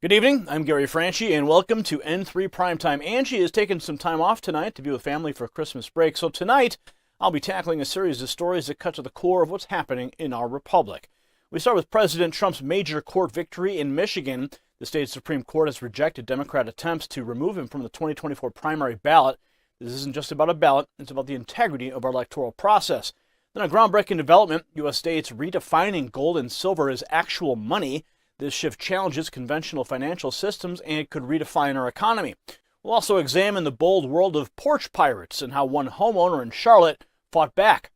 Good evening, I'm Gary Franchi, and welcome to N3 Primetime. Angie is taking some time off tonight to be with family for Christmas break, so tonight I'll be tackling a series of stories that cut to the core of what's happening in our republic. We start with President Trump's major court victory in Michigan. The state Supreme Court has rejected Democrat attempts to remove him from the 2024 primary ballot. This isn't just about a ballot, it's about the integrity of our electoral process. Then a groundbreaking development, U.S. states redefining gold and silver as actual money. This shift challenges conventional financial systems and could redefine our economy. We'll also examine the bold world of porch pirates and how one homeowner in Charlotte fought back.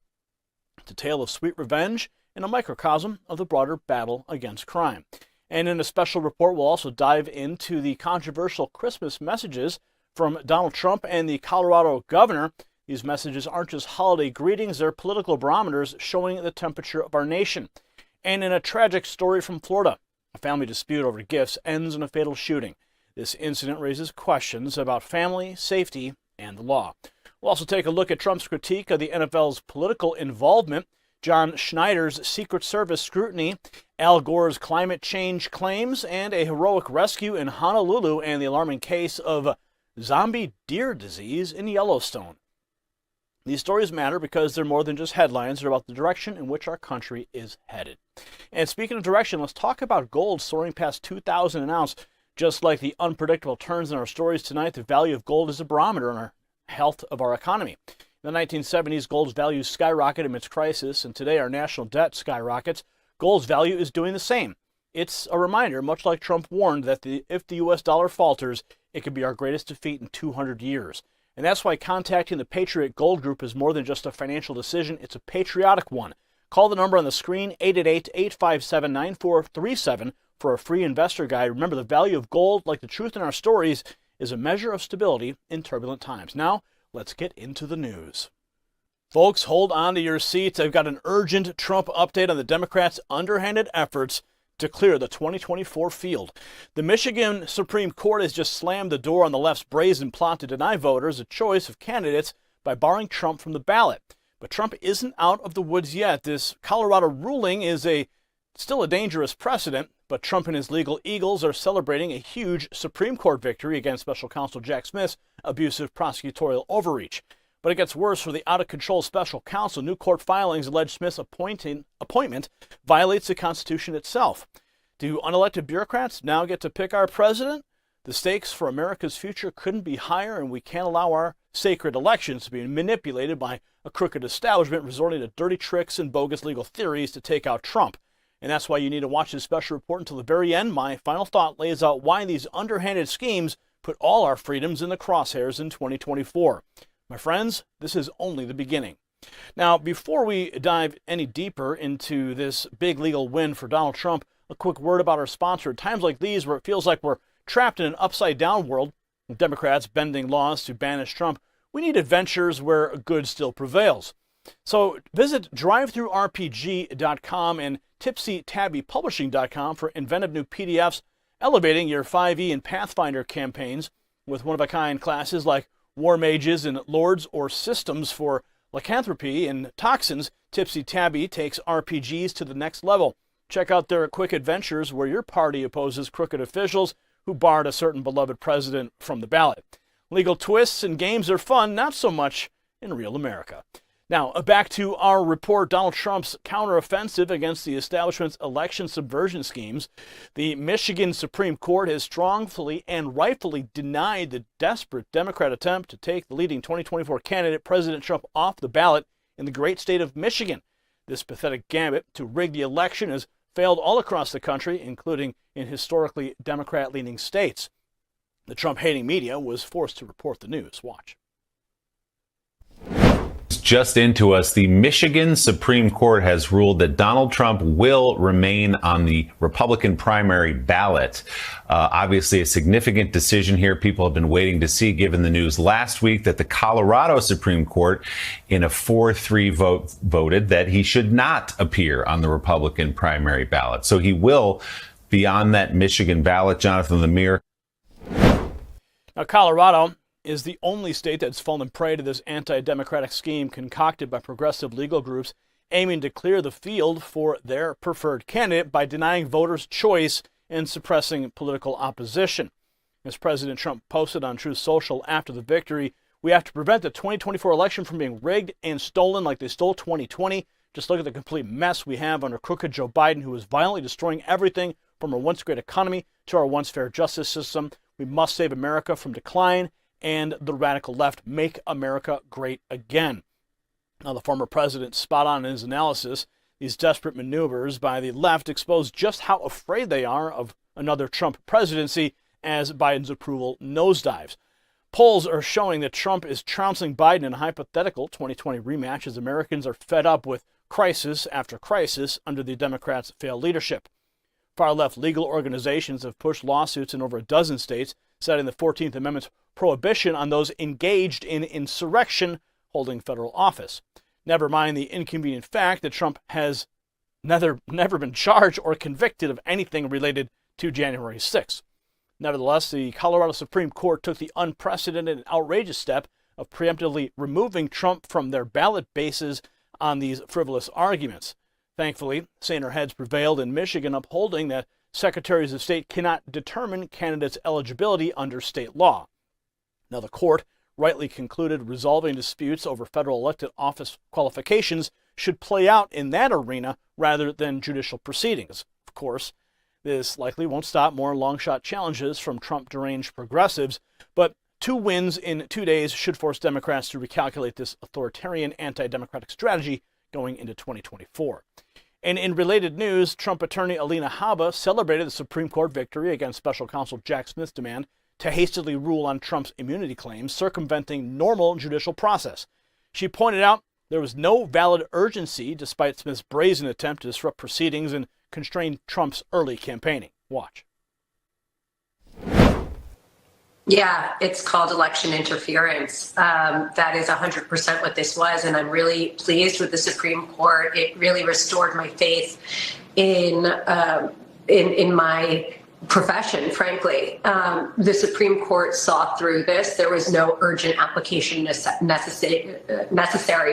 It's a tale of sweet revenge and a microcosm of the broader battle against crime. And in a special report, we'll also dive into the controversial Christmas messages from Donald Trump and the Colorado governor. These messages aren't just holiday greetings, they're political barometers showing the temperature of our nation. And in a tragic story from Florida, a family dispute over gifts ends in a fatal shooting. This incident raises questions about family, safety, and the law. We'll also take a look at Trump's critique of the NFL's political involvement, John Schneider's Secret Service scrutiny, Al Gore's climate change claims, and a heroic rescue in Honolulu and the alarming case of zombie deer disease in Yellowstone. These stories matter because they're more than just headlines. They're about the direction in which our country is headed. And speaking of direction, let's talk about gold soaring past $2,000 an ounce. Just like the unpredictable turns in our stories tonight, the value of gold is a barometer on our health of our economy. In the 1970s, gold's value skyrocketed amidst crisis, and today our national debt skyrockets. Gold's value is doing the same. It's a reminder, much like Trump warned, that if the U.S. dollar falters, it could be our greatest defeat in 200 years. And that's why contacting the Patriot Gold Group is more than just a financial decision, it's a patriotic one. Call the number on the screen, 888-857-9437, for a free investor guide. Remember, the value of gold, like the truth in our stories, is a measure of stability in turbulent times. Now, let's get into the news. Folks, hold on to your seats. I've got an urgent Trump update on the Democrats' underhanded efforts to clear the 2024 field. The Michigan Supreme Court has just slammed the door on the left's brazen plot to deny voters a choice of candidates by barring Trump from the ballot. But Trump isn't out of the woods yet. This Colorado ruling is still a dangerous precedent, but Trump and his legal eagles are celebrating a huge Supreme Court victory against Special Counsel Jack Smith's abusive prosecutorial overreach. But it gets worse for the out-of-control special counsel. New court filings allege Smith's appointment violates the Constitution itself. Do unelected bureaucrats now get to pick our president? The stakes for America's future couldn't be higher, and we can't allow our sacred elections to be manipulated by a crooked establishment resorting to dirty tricks and bogus legal theories to take out Trump. And that's why you need to watch this special report until the very end. My final thought lays out why these underhanded schemes put all our freedoms in the crosshairs in 2024. My friends, this is only the beginning. Now, before we dive any deeper into this big legal win for Donald Trump, a quick word about our sponsor. At times like these, where it feels like we're trapped in an upside-down world, with Democrats bending laws to banish Trump, we need adventures where good still prevails. So visit drivethrurpg.com and tipsytabbypublishing.com for inventive new PDFs elevating your 5e and Pathfinder campaigns with one-of-a-kind classes like War Mages and Lords or Systems for Lycanthropy and Toxins. Tipsy Tabby takes RPGs to the next level. Check out their quick adventures where your party opposes crooked officials who barred a certain beloved president from the ballot. Legal twists and games are fun, not so much in real America. Now, back to our report, Donald Trump's counteroffensive against the establishment's election subversion schemes. The Michigan Supreme Court has strongly and rightfully denied the desperate Democrat attempt to take the leading 2024 candidate, President Trump, off the ballot in the great state of Michigan. This pathetic gambit to rig the election has failed all across the country, including in historically Democrat-leaning states. The Trump-hating media was forced to report the news. Watch. Just into us, the Michigan Supreme Court has ruled that Donald Trump will remain on the Republican primary ballot. Obviously, a significant decision here. People have been waiting to see, given the news last week that the Colorado Supreme Court, in a 4-3 vote, voted that he should not appear on the Republican primary ballot. So he will be on that Michigan ballot. Jonathan Lemire. Now, Colorado is the only state that's fallen prey to this anti-democratic scheme concocted by progressive legal groups aiming to clear the field for their preferred candidate by denying voters choice and suppressing political opposition. As President Trump posted on Truth Social after the victory, we have to prevent the 2024 election from being rigged and stolen like they stole 2020. Just look at the complete mess we have under crooked Joe Biden, who is violently destroying everything from our once great economy to our once fair justice system. We must save America from decline and the radical left. Make America great again. Now, the former president, spot on in his analysis. These desperate maneuvers by the left expose just how afraid they are of another Trump presidency as Biden's approval nosedives. Polls are showing that Trump is trouncing Biden in a hypothetical 2020 rematch as Americans are fed up with crisis after crisis under the Democrats' failed leadership. Far-left legal organizations have pushed lawsuits in over a dozen states, citing the 14th Amendment's prohibition on those engaged in insurrection holding federal office. Never mind the inconvenient fact that Trump has never been charged or convicted of anything related to January 6th. Nevertheless, the Colorado Supreme Court took the unprecedented and outrageous step of preemptively removing Trump from their ballot bases on these frivolous arguments. Thankfully, saner heads prevailed in Michigan, upholding that secretaries of state cannot determine candidates' eligibility under state law. Now, the court rightly concluded resolving disputes over federal elected office qualifications should play out in that arena rather than judicial proceedings. Of course, this likely won't stop more long-shot challenges from Trump-deranged progressives, but 2 wins in 2 days should force Democrats to recalculate this authoritarian anti-democratic strategy going into 2024. And in related news, Trump attorney Alina Habba celebrated the Supreme Court victory against special counsel Jack Smith's demand to hastily rule on Trump's immunity claims, circumventing normal judicial process. She pointed out there was no valid urgency despite Smith's brazen attempt to disrupt proceedings and constrain Trump's early campaigning. Watch. Yeah, it's called election interference. That is 100% what this was, and I'm really pleased with the Supreme Court. It really restored my faith in my profession, frankly. The Supreme Court saw through this. There was no urgent application necessary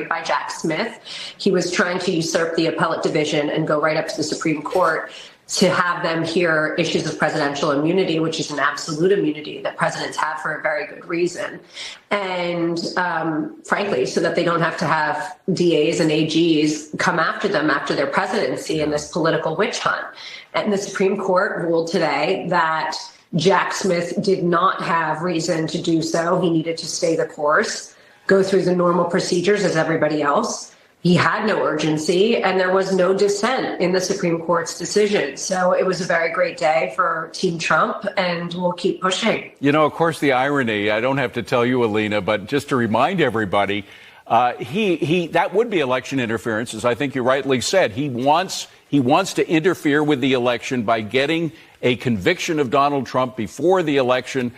by Jack Smith. He was trying to usurp the appellate division and go right up to the Supreme Court to have them hear issues of presidential immunity, which is an absolute immunity that presidents have for a very good reason. And frankly, so that they don't have to have DAs and AGs come after them after their presidency in this political witch hunt. And the Supreme Court ruled today that Jack Smith did not have reason to do so. He needed to stay the course, go through the normal procedures as everybody else. He had no urgency, and there was no dissent in the Supreme Court's decision. So it was a very great day for Team Trump, and we'll keep pushing. You know, of course, the irony, I don't have to tell you, Alina, but just to remind everybody, that would be election interference, as I think you rightly said. He wants to interfere with the election by getting a conviction of Donald Trump before the election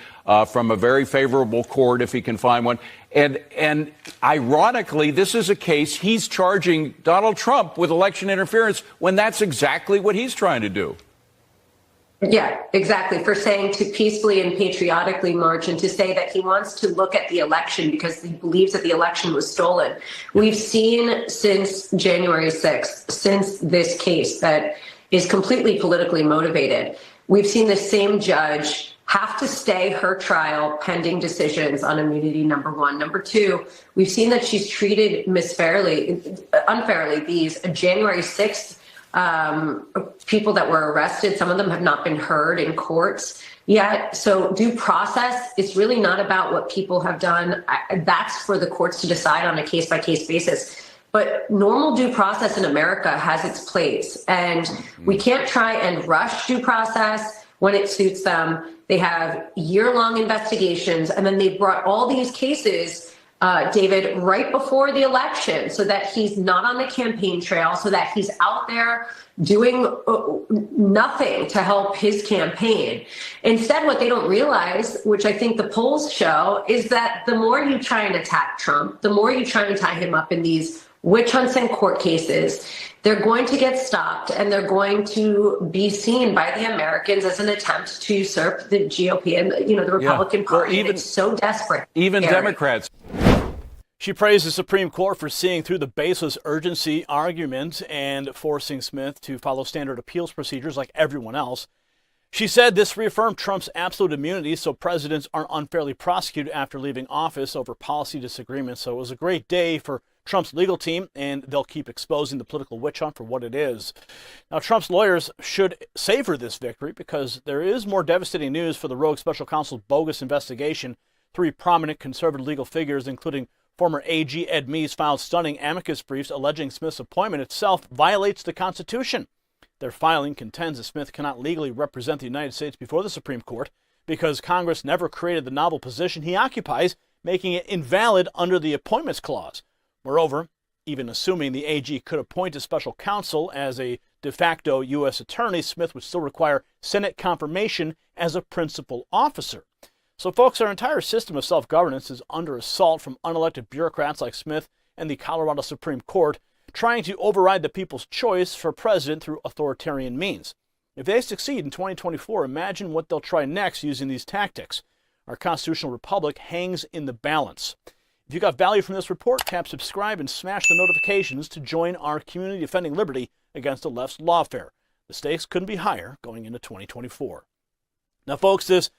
from a very favorable court, if he can find one. And ironically, this is a case he's charging Donald Trump with election interference when that's exactly what he's trying to do. Yeah, exactly. For saying to peacefully and patriotically march and to say that he wants to look at the election because he believes that the election was stolen. We've seen since January 6th, since this case that is completely politically motivated, we've seen the same judge have to stay her trial pending decisions on immunity, number one. Number two, we've seen that she's treated unfairly these January 6th people that were arrested. Some of them have not been heard in courts yet. So due process is really not about what people have done. That's for the courts to decide on a case-by-case basis. But normal due process in America has its place, and we can't try and rush due process when it suits them. They have year-long investigations, and then they brought all these cases, David, right before the election so that he's not on the campaign trail, so that he's out there doing nothing to help his campaign. Instead, what they don't realize, which I think the polls show, is that the more you try and attack Trump, the more you try and tie him up in these witch hunts and court cases, they're going to get stopped, and they're going to be seen by the Americans as an attempt to usurp the GOP and the Republican Party. It's so desperate. Even Democrats. She praised the Supreme Court for seeing through the baseless urgency argument and forcing Smith to follow standard appeals procedures like everyone else. She said this reaffirmed Trump's absolute immunity, so presidents aren't unfairly prosecuted after leaving office over policy disagreements. So it was a great day for Trump's legal team, and they'll keep exposing the political witch hunt for what it is. Now, Trump's lawyers should savor this victory because there is more devastating news for the rogue special counsel's bogus investigation. 3 prominent conservative legal figures, including former AG Ed Meese, filed stunning amicus briefs alleging Smith's appointment itself violates the Constitution. Their filing contends that Smith cannot legally represent the United States before the Supreme Court because Congress never created the novel position he occupies, making it invalid under the Appointments Clause. Moreover, even assuming the AG could appoint a special counsel as a de facto U.S. attorney, Smith would still require Senate confirmation as a principal officer. So, folks, our entire system of self-governance is under assault from unelected bureaucrats like Smith and the Colorado Supreme Court, trying to override the people's choice for president through authoritarian means. If they succeed in 2024, imagine what they'll try next using these tactics. Our constitutional republic hangs in the balance. If you got value from this report, tap subscribe and smash the notifications to join our community defending liberty against the left's lawfare. The stakes couldn't be higher going into 2024. Now, folks, this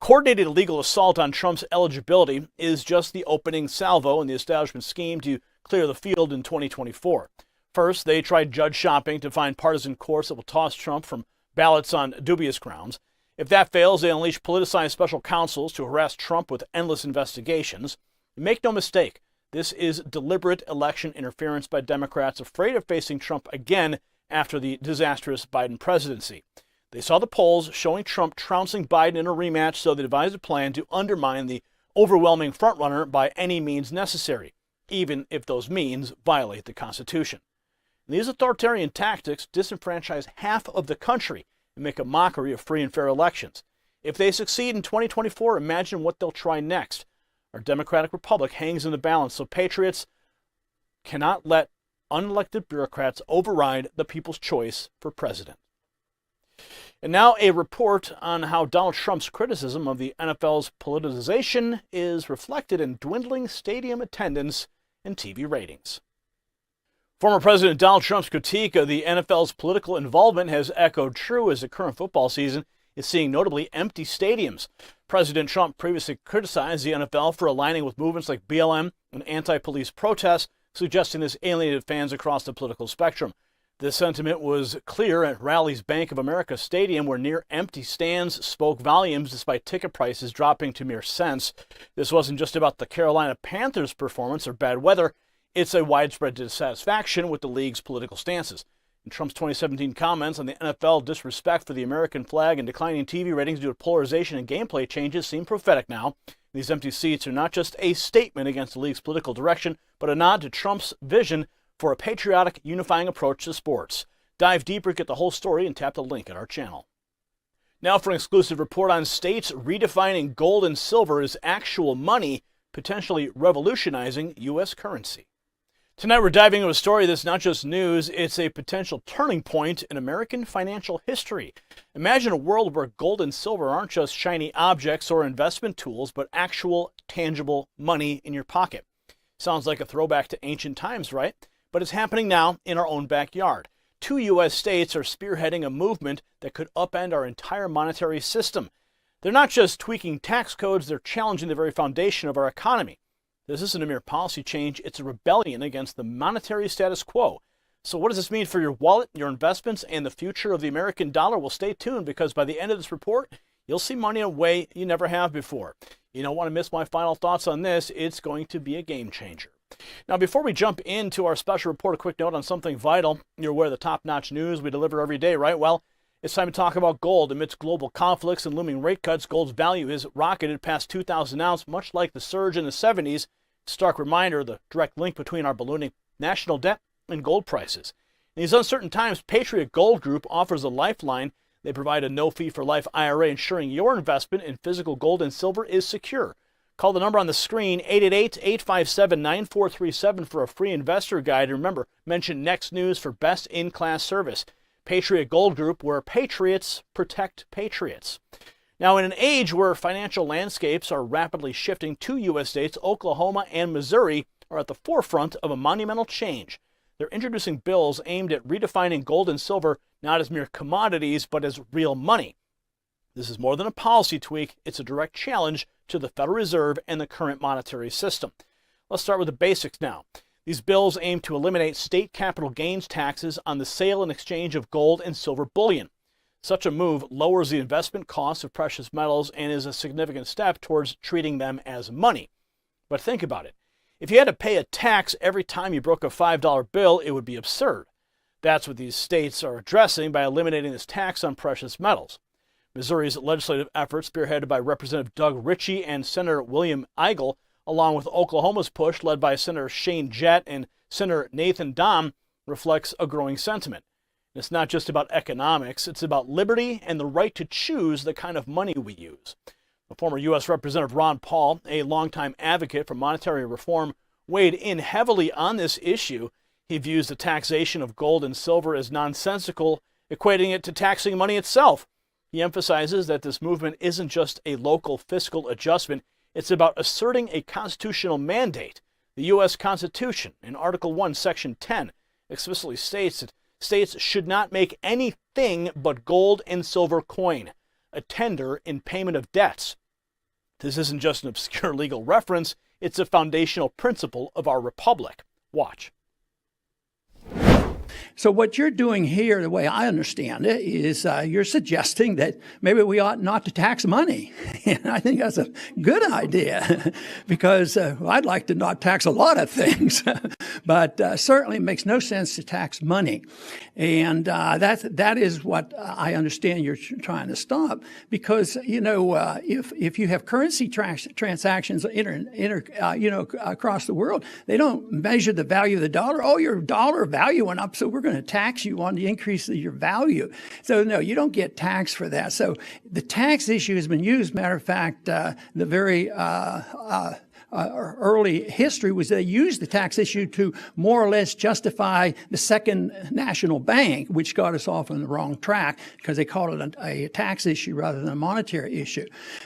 coordinated illegal assault on Trump's eligibility is just the opening salvo in the establishment scheme to clear the field in 2024. First, they tried judge shopping to find partisan courts that will toss Trump from ballots on dubious grounds. If that fails, they unleash politicized special counsels to harass Trump with endless investigations. Make no mistake, this is deliberate election interference by Democrats afraid of facing Trump again after the disastrous Biden presidency. They saw the polls showing Trump trouncing Biden in a rematch, so they devised a plan to undermine the overwhelming frontrunner by any means necessary, even if those means violate the Constitution. And these authoritarian tactics disenfranchise half of the country and make a mockery of free and fair elections. If they succeed in 2024, imagine what they'll try next. Our democratic republic hangs in the balance, so patriots cannot let unelected bureaucrats override the people's choice for president. And now a report on how Donald Trump's criticism of the NFL's politicization is reflected in dwindling stadium attendance and TV ratings. Former President Donald Trump's critique of the NFL's political involvement has echoed true as the current football season is seeing notably empty stadiums. President Trump previously criticized the NFL for aligning with movements like BLM and anti-police protests, suggesting this alienated fans across the political spectrum. This sentiment was clear at Rally's Bank of America Stadium, where near-empty stands spoke volumes despite ticket prices dropping to mere cents. This wasn't just about the Carolina Panthers' performance or bad weather. It's a widespread dissatisfaction with the league's political stances. In Trump's 2017 comments on the NFL disrespect for the American flag and declining TV ratings due to polarization and gameplay changes seem prophetic now. These empty seats are not just a statement against the league's political direction, but a nod to Trump's vision for a patriotic, unifying approach to sports. Dive deeper, get the whole story, and tap the link at our channel. Now for an exclusive report on states redefining gold and silver as actual money, potentially revolutionizing U.S. currency. Tonight we're diving into a story that's not just news, it's a potential turning point in American financial history. Imagine a world where gold and silver aren't just shiny objects or investment tools, but actual, tangible money in your pocket. Sounds like a throwback to ancient times, right? But it's happening now in our own backyard. 2 U.S. states are spearheading a movement that could upend our entire monetary system. They're not just tweaking tax codes, they're challenging the very foundation of our economy. This isn't a mere policy change, it's a rebellion against the monetary status quo. So what does this mean for your wallet, your investments, and the future of the American dollar? Well, stay tuned, because by the end of this report, you'll see money in a way you never have before. You don't want to miss my final thoughts on this. It's going to be a game changer. Now, before we jump into our special report, a quick note on something vital. You're aware of the top-notch news we deliver every day, right? Well, it's time to talk about gold. Amidst global conflicts and looming rate cuts, gold's value has rocketed past 2,000 ounce, much like the surge in the 70s. Stark reminder of the direct link between our ballooning national debt and gold prices. In these uncertain times, Patriot Gold Group offers a lifeline. They provide a no-fee-for-life IRA, ensuring your investment in physical gold and silver is secure. Call the number on the screen, 888-857-9437 for a free investor guide. And remember, mention Next News for best-in-class service. Patriot Gold Group, where patriots protect patriots. Now, in an age where financial landscapes are rapidly shifting, 2 U.S. states, Oklahoma and Missouri, are at the forefront of a monumental change. They're introducing bills aimed at redefining gold and silver not as mere commodities, but as real money. This is more than a policy tweak. It's a direct challenge to the Federal Reserve and the current monetary system. Let's start with the basics now. These bills aim to eliminate state capital gains taxes on the sale and exchange of gold and silver bullion. Such a move lowers the investment costs of precious metals and is a significant step towards treating them as money. But think about it. If you had to pay a tax every time you broke a $5 bill, it would be absurd. That's what these states are addressing by eliminating this tax on precious metals. Missouri's legislative effort, spearheaded by Representative Doug Ritchie and Senator William Eigel, along with Oklahoma's push led by Senator Shane Jett and Senator Nathan Dahm, reflects a growing sentiment. It's not just about economics, it's about liberty and the right to choose the kind of money we use. The former U.S. Representative Ron Paul, a longtime advocate for monetary reform, weighed in heavily on this issue. He views the taxation of gold and silver as nonsensical, equating it to taxing money itself. He emphasizes that this movement isn't just a local fiscal adjustment, it's about asserting a constitutional mandate. The U.S. Constitution, in Article 1, Section 10, explicitly states that states should not make anything but gold and silver coin a tender in payment of debts. This isn't just an obscure legal reference, it's a foundational principle of our republic. Watch. So what you're doing here, the way I understand it, is you're suggesting that maybe we ought not to tax money. And I think that's a good idea because I'd like to not tax a lot of things, but certainly it makes no sense to tax money. And that is what I understand you're trying to stop because, if you have currency transactions across the world, they don't measure the value of the dollar. Oh, your dollar value went up, so we're going to tax you on the increase of your value. So no, you don't get taxed for that. So the tax issue has been used. Matter of fact, the very early history was they used the tax issue to more or less justify the Second National Bank, which got us off on the wrong track because they called it a tax issue rather than a monetary issue.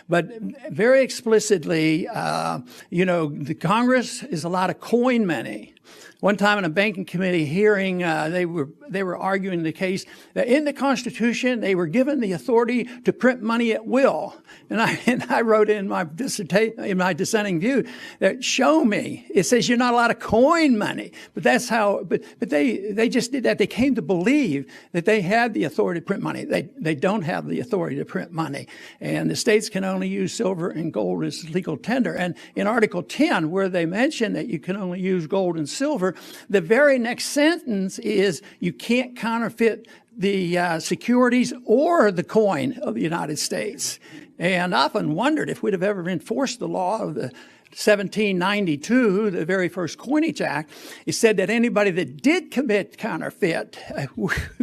But very explicitly, the Congress is allowed to coin money. One time in a banking committee hearing, they were arguing the case that in the Constitution they were given the authority to print money at will, and I wrote in my dissenting view that show me. It says you're not allowed to coin money, but that's how. But they just did that. They came to believe that they had the authority to print money. They don't have the authority to print money, and the states can only use silver and gold as legal tender. And in Article 10, where they mention that you can only use gold and silver, the very next sentence is you can't counterfeit the securities or the coin of the United States. And I often wondered if we'd have ever enforced the law of the 1792, the very first Coinage Act. It said that anybody that did commit counterfeit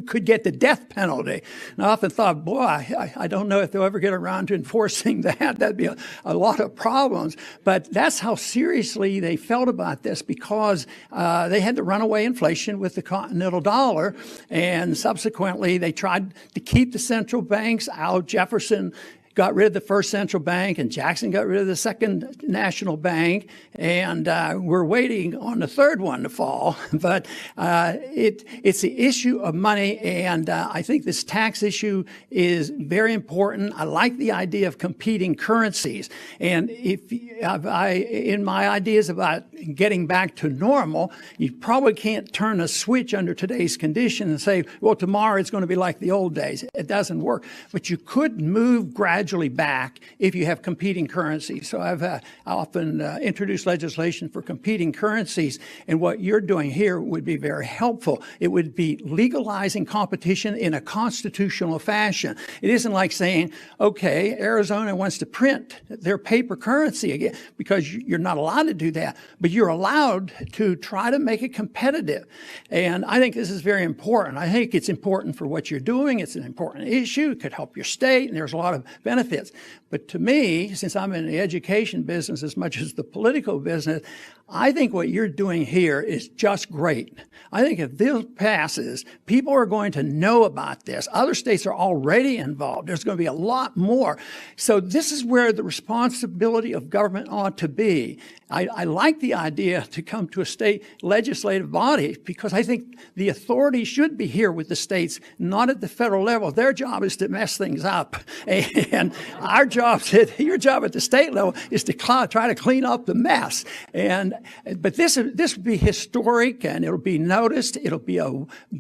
could get the death penalty. And I often thought, boy, I don't know if they'll ever get around to enforcing that. That'd be a lot of problems. But that's how seriously they felt about this because they had the runaway inflation with the continental dollar. And subsequently, they tried to keep the central banks out. Jefferson got rid of the first central bank, and Jackson got rid of the second national bank, and we're waiting on the third one to fall. But it's the issue of money, and I think this tax issue is very important. I like the idea of competing currencies, and in my ideas about getting back to normal, you probably can't turn a switch under today's condition and say, well, tomorrow it's going to be like the old days. It doesn't work. But you could move gradually back if you have competing currencies. So I often introduced legislation for competing currencies, and what you're doing here would be very helpful. It would be legalizing competition in a constitutional fashion. It isn't like saying, okay, Arizona wants to print their paper currency again, because you're not allowed to do that, but you're allowed to try to make it competitive. And I think this is very important. I think it's important for what you're doing. It's an important issue. It could help your state, and there's a lot of benefits. But to me, since I'm in the education business as much as the political business, I think what you're doing here is just great. I think if this passes, people are going to know about this. Other states are already involved. There's going to be a lot more. So this is where the responsibility of government ought to be. I like the idea to come to a state legislative body because I think the authority should be here with the states, not at the federal level. Their job is to mess things up. And your job at the state level is to try to clean up the mess. But this would be historic, and it'll be noticed. It'll be a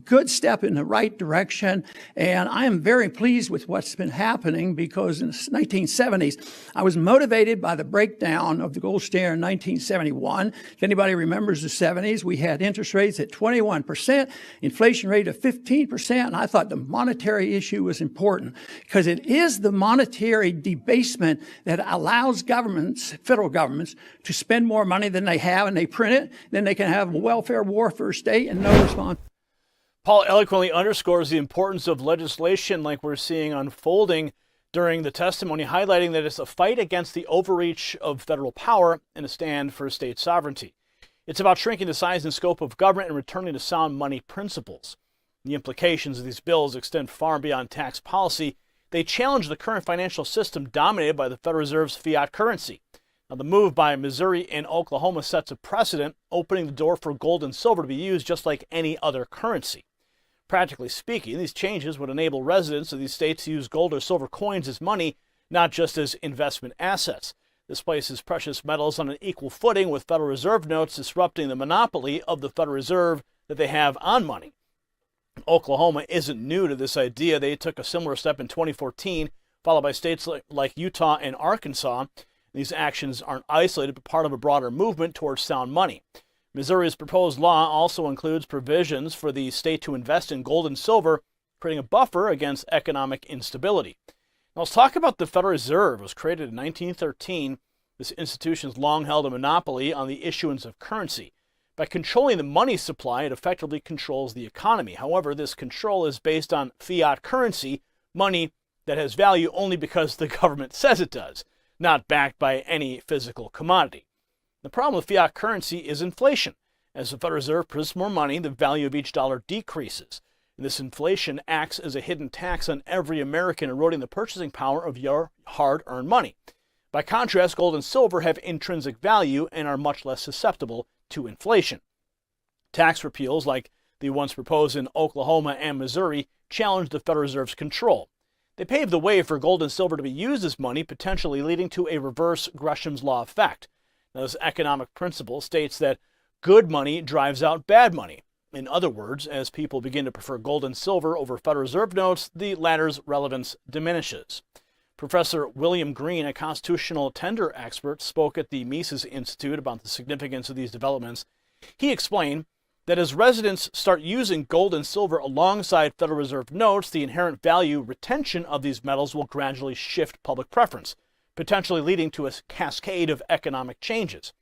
good step in the right direction. And I am very pleased with what's been happening because in the 1970s, I was motivated by the breakdown of the gold standard in 1971. If anybody remembers the 70s, we had interest rates at 21%, inflation rate of 15%, and I thought the monetary issue was important because it is the monetary debasement that allows governments, federal governments, to spend more money than they have, and they print it. Then they can have a welfare warfare state and no response. Paul eloquently underscores the importance of legislation like we're seeing unfolding during the testimony, highlighting that it's a fight against the overreach of federal power and a stand for state sovereignty. It's about shrinking the size and scope of government and returning to sound money principles. The implications of these bills extend far beyond tax policy. They challenge the current financial system dominated by the Federal Reserve's fiat currency. Now, the move by Missouri and Oklahoma sets a precedent, opening the door for gold and silver to be used just like any other currency. Practically speaking, these changes would enable residents of these states to use gold or silver coins as money, not just as investment assets. This places precious metals on an equal footing with Federal Reserve notes, disrupting the monopoly of the Federal Reserve that they have on money. Oklahoma isn't new to this idea. They took a similar step in 2014, followed by states like Utah and Arkansas. These actions aren't isolated, but part of a broader movement towards sound money. Missouri's proposed law also includes provisions for the state to invest in gold and silver, creating a buffer against economic instability. Now let's talk about the Federal Reserve. It was created in 1913. This institution's long held a monopoly on the issuance of currency. By controlling the money supply, it effectively controls the economy. However, this control is based on fiat currency, money that has value only because the government says it does, not backed by any physical commodity. The problem with fiat currency is inflation. As the Federal Reserve prints more money, the value of each dollar decreases. And this inflation acts as a hidden tax on every American, eroding the purchasing power of your hard-earned money. By contrast, gold and silver have intrinsic value and are much less susceptible to inflation. Tax repeals, like the ones proposed in Oklahoma and Missouri, challenge the Federal Reserve's control. They pave the way for gold and silver to be used as money, potentially leading to a reverse Gresham's law effect. Now, this economic principle states that good money drives out bad money. In other words, as people begin to prefer gold and silver over Federal Reserve notes, the latter's relevance diminishes. Professor William Green, a constitutional tender expert, spoke at the Mises Institute about the significance of these developments. He explained that as residents start using gold and silver alongside Federal Reserve notes, the inherent value retention of these metals will gradually shift public preference, potentially leading to a cascade of economic changes.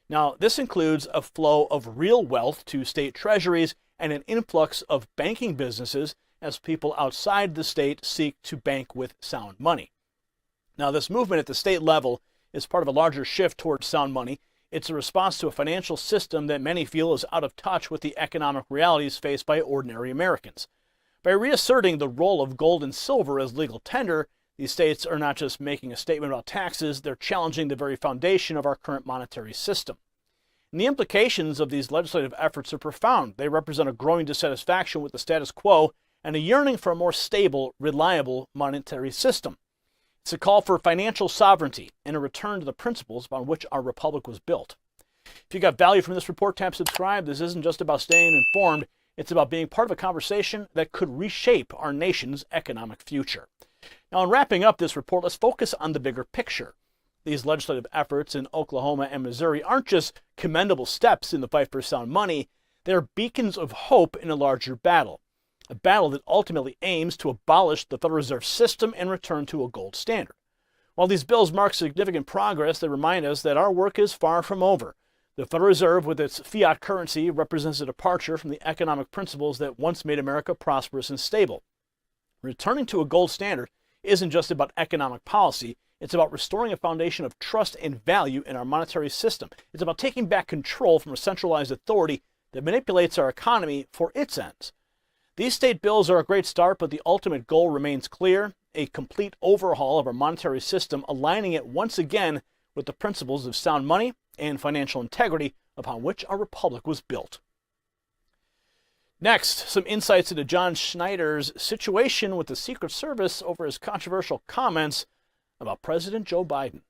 Now, this includes a flow of real wealth to state treasuries and an influx of banking businesses as people outside the state seek to bank with sound money. Now, this movement at the state level is part of a larger shift towards sound money. It's a response to a financial system that many feel is out of touch with the economic realities faced by ordinary Americans. By reasserting the role of gold and silver as legal tender, these states are not just making a statement about taxes, they're challenging the very foundation of our current monetary system. And the implications of these legislative efforts are profound. They represent a growing dissatisfaction with the status quo and a yearning for a more stable, reliable monetary system. It's a call for financial sovereignty and a return to the principles upon which our republic was built. If you got value from this report, tap subscribe. This isn't just about staying informed. It's about being part of a conversation that could reshape our nation's economic future. Now, in wrapping up this report, let's focus on the bigger picture. These legislative efforts in Oklahoma and Missouri aren't just commendable steps in the fight for sound money. They're beacons of hope in a larger battle. A battle that ultimately aims to abolish the Federal Reserve System and return to a gold standard. While these bills mark significant progress, they remind us that our work is far from over. The Federal Reserve, with its fiat currency, represents a departure from the economic principles that once made America prosperous and stable. Returning to a gold standard isn't just about economic policy, It's about restoring a foundation of trust and value in our monetary system. It's about taking back control from a centralized authority that manipulates our economy for its ends. These state bills are a great start, but the ultimate goal remains clear: a complete overhaul of our monetary system, aligning it once again with the principles of sound money and financial integrity upon which our republic was built. Next, some insights into John Schneider's situation with the Secret Service over his controversial comments about President Joe Biden.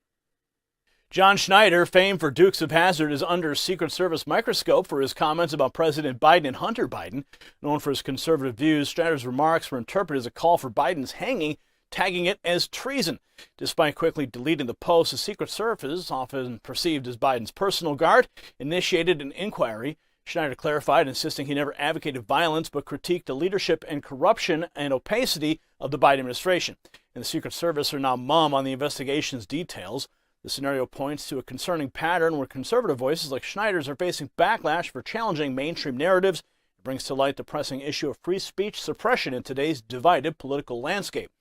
John Schneider, famed for Dukes of Hazzard, is under Secret Service microscope for his comments about President Biden and Hunter Biden. Known for his conservative views, Schneider's remarks were interpreted as a call for Biden's hanging, tagging it as treason. Despite quickly deleting the post, the Secret Service, often perceived as Biden's personal guard, initiated an inquiry. Schneider clarified, insisting he never advocated violence but critiqued the leadership and corruption and opacity of the Biden administration. And the Secret Service are now mum on the investigation's details. The scenario points to a concerning pattern where conservative voices like Schneider's are facing backlash for challenging mainstream narratives. It brings to light the pressing issue of free speech suppression in today's divided political landscape.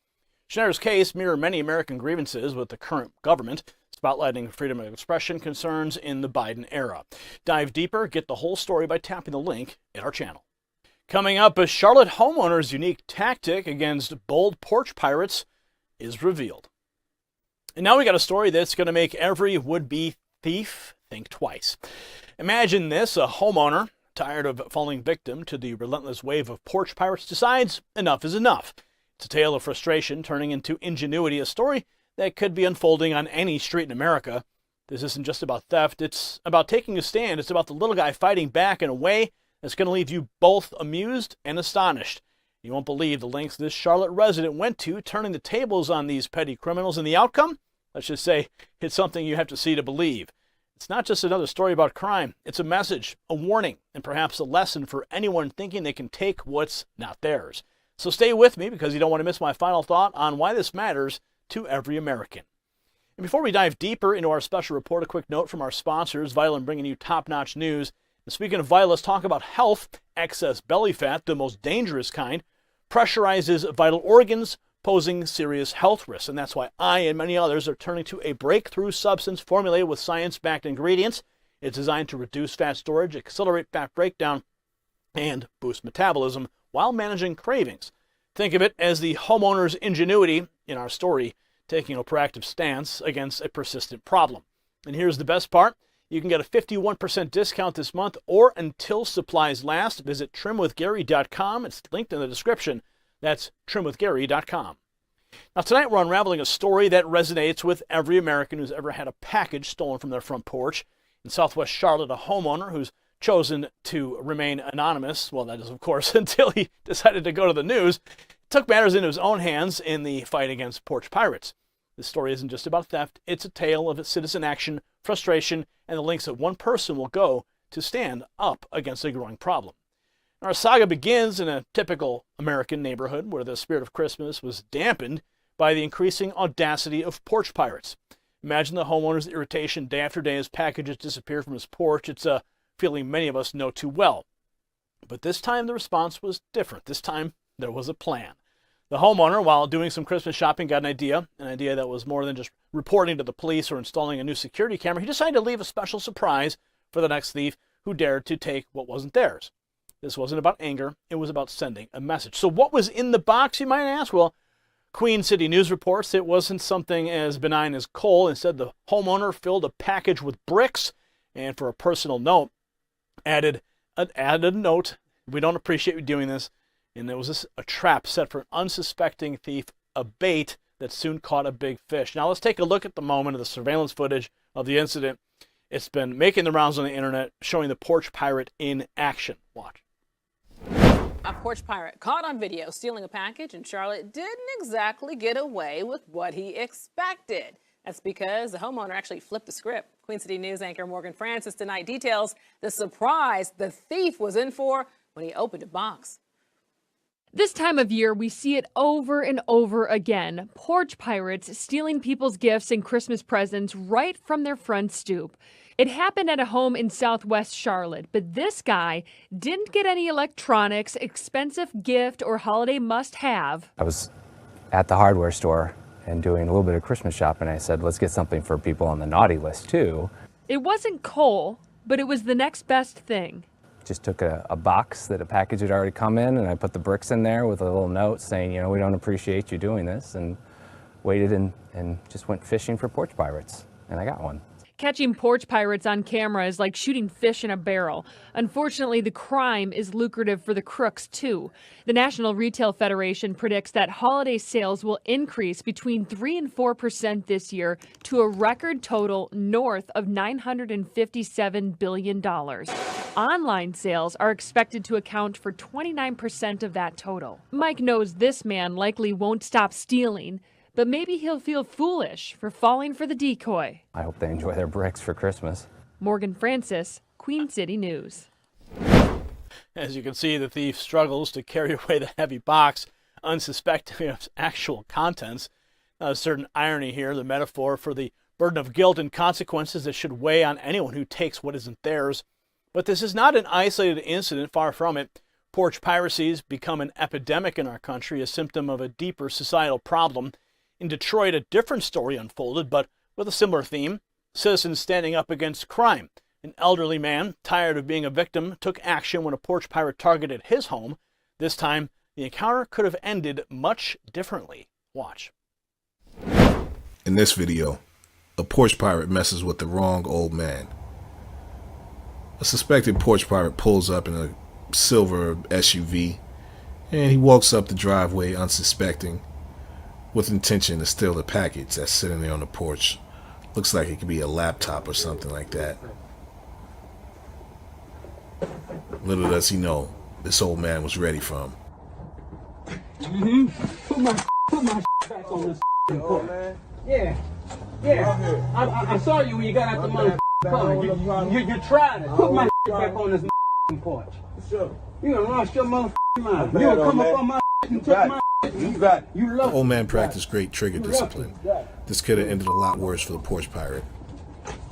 Schneider's case mirrors many American grievances with the current government, spotlighting freedom of expression concerns in the Biden era. Dive deeper, get the whole story by tapping the link in our channel. Coming up, a Charlotte homeowner's unique tactic against bold porch pirates is revealed. And now we got a story that's going to make every would-be thief think twice. Imagine this: a homeowner, tired of falling victim to the relentless wave of porch pirates, decides enough is enough. It's a tale of frustration turning into ingenuity, a story that could be unfolding on any street in America. This isn't just about theft, it's about taking a stand. It's about the little guy fighting back in a way that's going to leave you both amused and astonished. You won't believe the lengths this Charlotte resident went to, turning the tables on these petty criminals, and the outcome? Let's just say it's something you have to see to believe. It's not just another story about crime. It's a message, a warning, and perhaps a lesson for anyone thinking they can take what's not theirs. So stay with me, because you don't want to miss my final thought on why this matters to every American. And before we dive deeper into our special report, a quick note from our sponsors, Vital, in bringing you top-notch news. And speaking of Vital, let's talk about health. Excess belly fat, the most dangerous kind, pressurizes vital organs, posing serious health risks. And that's why I and many others are turning to a breakthrough substance formulated with science-backed ingredients. It's designed to reduce fat storage, accelerate fat breakdown, and boost metabolism while managing cravings. Think of it as the homeowner's ingenuity in our story, taking a proactive stance against a persistent problem. And here's the best part: you can get a 51% discount this month or until supplies last. Visit trimwithgary.com. It's linked in the description. That's trimwithgary.com. Now tonight we're unraveling a story that resonates with every American who's ever had a package stolen from their front porch. In Southwest Charlotte, a homeowner who's chosen to remain anonymous, well, that is, of course, until he decided to go to the news, took matters into his own hands in the fight against porch pirates. This story isn't just about theft. It's a tale of citizen action, frustration, and the lengths that one person will go to stand up against a growing problem. Our saga begins in a typical American neighborhood where the spirit of Christmas was dampened by the increasing audacity of porch pirates. Imagine the homeowner's irritation day after day as packages disappear from his porch. It's a feeling many of us know too well. But this time the response was different. This time there was a plan. The homeowner, while doing some Christmas shopping, got an idea that was more than just reporting to the police or installing a new security camera. He decided to leave a special surprise for the next thief who dared to take what wasn't theirs. This wasn't about anger. It was about sending a message. So what was in the box, you might ask? Well, Queen City News reports it wasn't something as benign as coal. Instead, the homeowner filled a package with bricks, and for a personal note, added a note: "We don't appreciate you doing this." And there was a trap set for an unsuspecting thief, a bait that soon caught a big fish. Now let's take a look at the moment of the surveillance footage of the incident. It's been making the rounds on the internet, showing the porch pirate in action. Watch. A porch pirate caught on video stealing a package in Charlotte didn't exactly get away with what he expected. That's because the homeowner actually flipped the script. Queen City News anchor Morgan Francis tonight details the surprise the thief was in for when he opened a box. This time of year, we see it over and over again. Porch pirates stealing people's gifts and Christmas presents right from their front stoop. It happened at a home in Southwest Charlotte, but this guy didn't get any electronics, expensive gift, or holiday must-have. I was at the hardware store and doing a little bit of Christmas shopping. I said, let's get something for people on the naughty list too. It wasn't coal, but it was the next best thing. Just took a box that a package had already come in, and I put the bricks in there with a little note saying, you know, we don't appreciate you doing this, and waited and just went fishing for porch pirates, and I got one. Catching porch pirates on camera is like shooting fish in a barrel. Unfortunately, the crime is lucrative for the crooks, too. The National Retail Federation predicts that holiday sales will increase between 3 and 4% this year to a record total north of $957 billion. Online sales are expected to account for 29% of that total. Mike knows this man likely won't stop stealing, but maybe he'll feel foolish for falling for the decoy. I hope they enjoy their bricks for Christmas. Morgan Francis, Queen City News. As you can see, the thief struggles to carry away the heavy box, unsuspecting of its actual contents. A certain irony here, the metaphor for the burden of guilt and consequences that should weigh on anyone who takes what isn't theirs. But this is not an isolated incident, far from it. Porch piracy has become an epidemic in our country, a symptom of a deeper societal problem. In Detroit, a different story unfolded, but with a similar theme: citizens standing up against crime. An elderly man, tired of being a victim, took action when a porch pirate targeted his home. This time, the encounter could have ended much differently. Watch. In this video, a porch pirate messes with the wrong old man. A suspected porch pirate pulls up in a silver SUV, and he walks up the driveway unsuspecting, with intention to steal the package that's sitting there on the porch. Looks like it could be a laptop or something like that. Little does he know, this old man was ready for him. Put my back on this porch. Yeah. I saw you when you got out the mother car. You tried it. Put my back on this porch. Sure. You done lost your mother mind. You done come up on my and took my. The old man practiced great trigger discipline. This could have ended a lot worse for the porch pirate.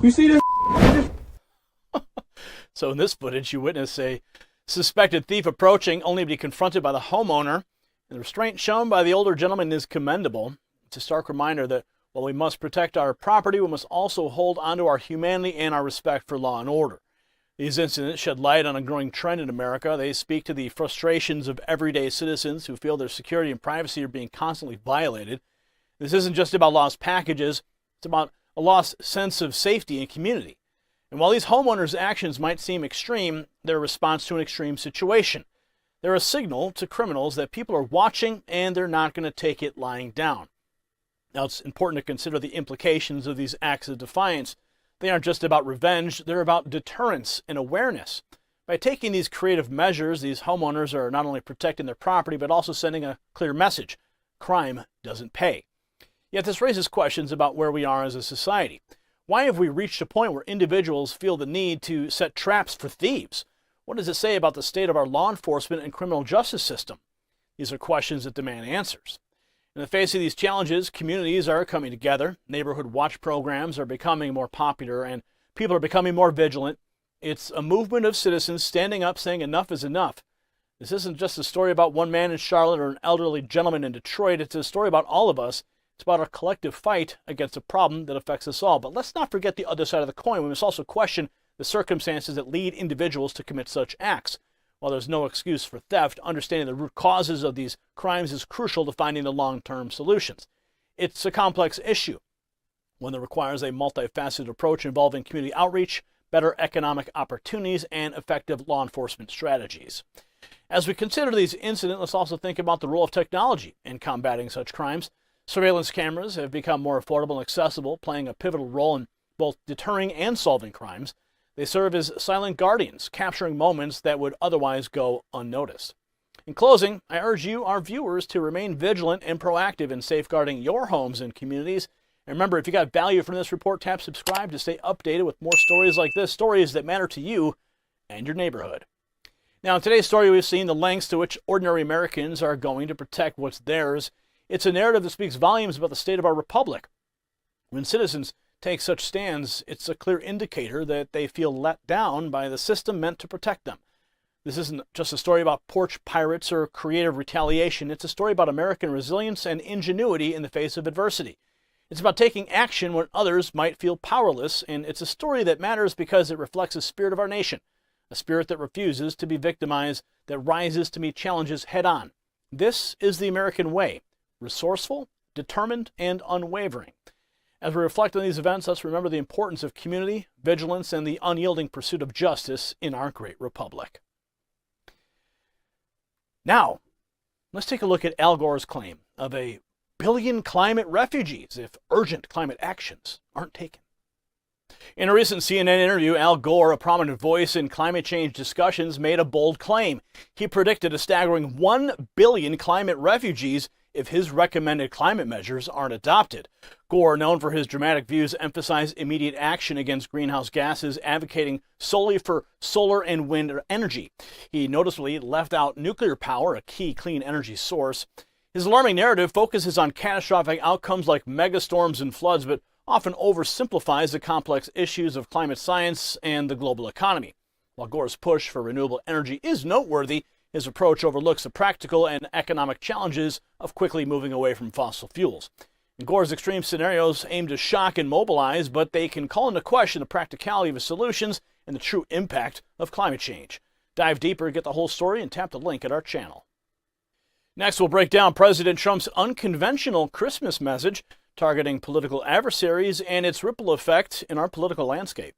You see this? So in this footage, you witness a suspected thief approaching, only to be confronted by the homeowner. And the restraint shown by the older gentleman is commendable. It's a stark reminder that while we must protect our property, we must also hold onto our humanity and our respect for law and order. These incidents shed light on a growing trend in America. They speak to the frustrations of everyday citizens who feel their security and privacy are being constantly violated. This isn't just about lost packages. It's about a lost sense of safety and community. And while these homeowners' actions might seem extreme, they're a response to an extreme situation. They're a signal to criminals that people are watching and they're not going to take it lying down. Now, it's important to consider the implications of these acts of defiance. They aren't just about revenge, they're about deterrence and awareness. By taking these creative measures, these homeowners are not only protecting their property, but also sending a clear message: crime doesn't pay. Yet this raises questions about where we are as a society. Why have we reached a point where individuals feel the need to set traps for thieves? What does it say about the state of our law enforcement and criminal justice system? These are questions that demand answers. In the face of these challenges, communities are coming together. Neighborhood watch programs are becoming more popular, and people are becoming more vigilant. It's a movement of citizens standing up saying enough is enough. This isn't just a story about one man in Charlotte or an elderly gentleman in Detroit. It's a story about all of us. It's about our collective fight against a problem that affects us all. But let's not forget the other side of the coin. We must also question the circumstances that lead individuals to commit such acts. While there's no excuse for theft, understanding the root causes of these crimes is crucial to finding the long-term solutions. It's a complex issue, one that requires a multifaceted approach involving community outreach, better economic opportunities, and effective law enforcement strategies. As we consider these incidents, let's also think about the role of technology in combating such crimes. Surveillance cameras have become more affordable and accessible, playing a pivotal role in both deterring and solving crimes. They serve as silent guardians, capturing moments that would otherwise go unnoticed. In closing, I urge you, our viewers, to remain vigilant and proactive in safeguarding your homes and communities. And remember, if you got value from this report, tap subscribe to stay updated with more stories like this, stories that matter to you and your neighborhood. Now, in today's story, we've seen the lengths to which ordinary Americans are going to protect what's theirs. It's a narrative that speaks volumes about the state of our republic. When citizens take such stands, it's a clear indicator that they feel let down by the system meant to protect them. This isn't just a story about porch pirates or creative retaliation. It's a story about American resilience and ingenuity in the face of adversity. It's about taking action when others might feel powerless, and it's a story that matters because it reflects the spirit of our nation, a spirit that refuses to be victimized, that rises to meet challenges head-on. This is the American way, resourceful, determined, and unwavering. As we reflect on these events, let's remember the importance of community, vigilance, and the unyielding pursuit of justice in our great republic. Now, let's take a look at Al Gore's claim of a billion climate refugees if urgent climate actions aren't taken. In a recent CNN interview, Al Gore, a prominent voice in climate change discussions, made a bold claim. He predicted a staggering 1 billion climate refugees if his recommended climate measures aren't adopted. Gore, known for his dramatic views, emphasized immediate action against greenhouse gases, advocating solely for solar and wind energy. He noticeably left out nuclear power, a key clean energy source. His alarming narrative focuses on catastrophic outcomes like megastorms and floods, but often oversimplifies the complex issues of climate science and the global economy. While Gore's push for renewable energy is noteworthy, his approach overlooks the practical and economic challenges of quickly moving away from fossil fuels. Gore's extreme scenarios aim to shock and mobilize, but they can call into question the practicality of his solutions and the true impact of climate change. Dive deeper, get the whole story, and tap the link at our channel. Next, we'll break down President Trump's unconventional Christmas message, targeting political adversaries and its ripple effect in our political landscape.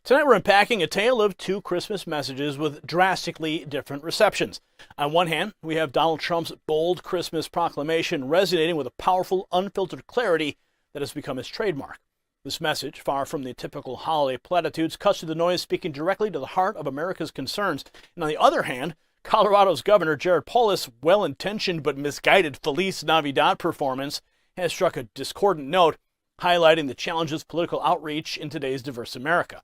Tonight we're unpacking a tale of two Christmas messages with drastically different receptions. On one hand, we have Donald Trump's bold Christmas proclamation resonating with a powerful, unfiltered clarity that has become his trademark. This message, far from the typical holiday platitudes, cuts through the noise, speaking directly to the heart of America's concerns. And on the other hand, Colorado's Governor Jared Polis' well-intentioned but misguided Feliz Navidad performance has struck a discordant note, highlighting the challenges of political outreach in today's diverse America.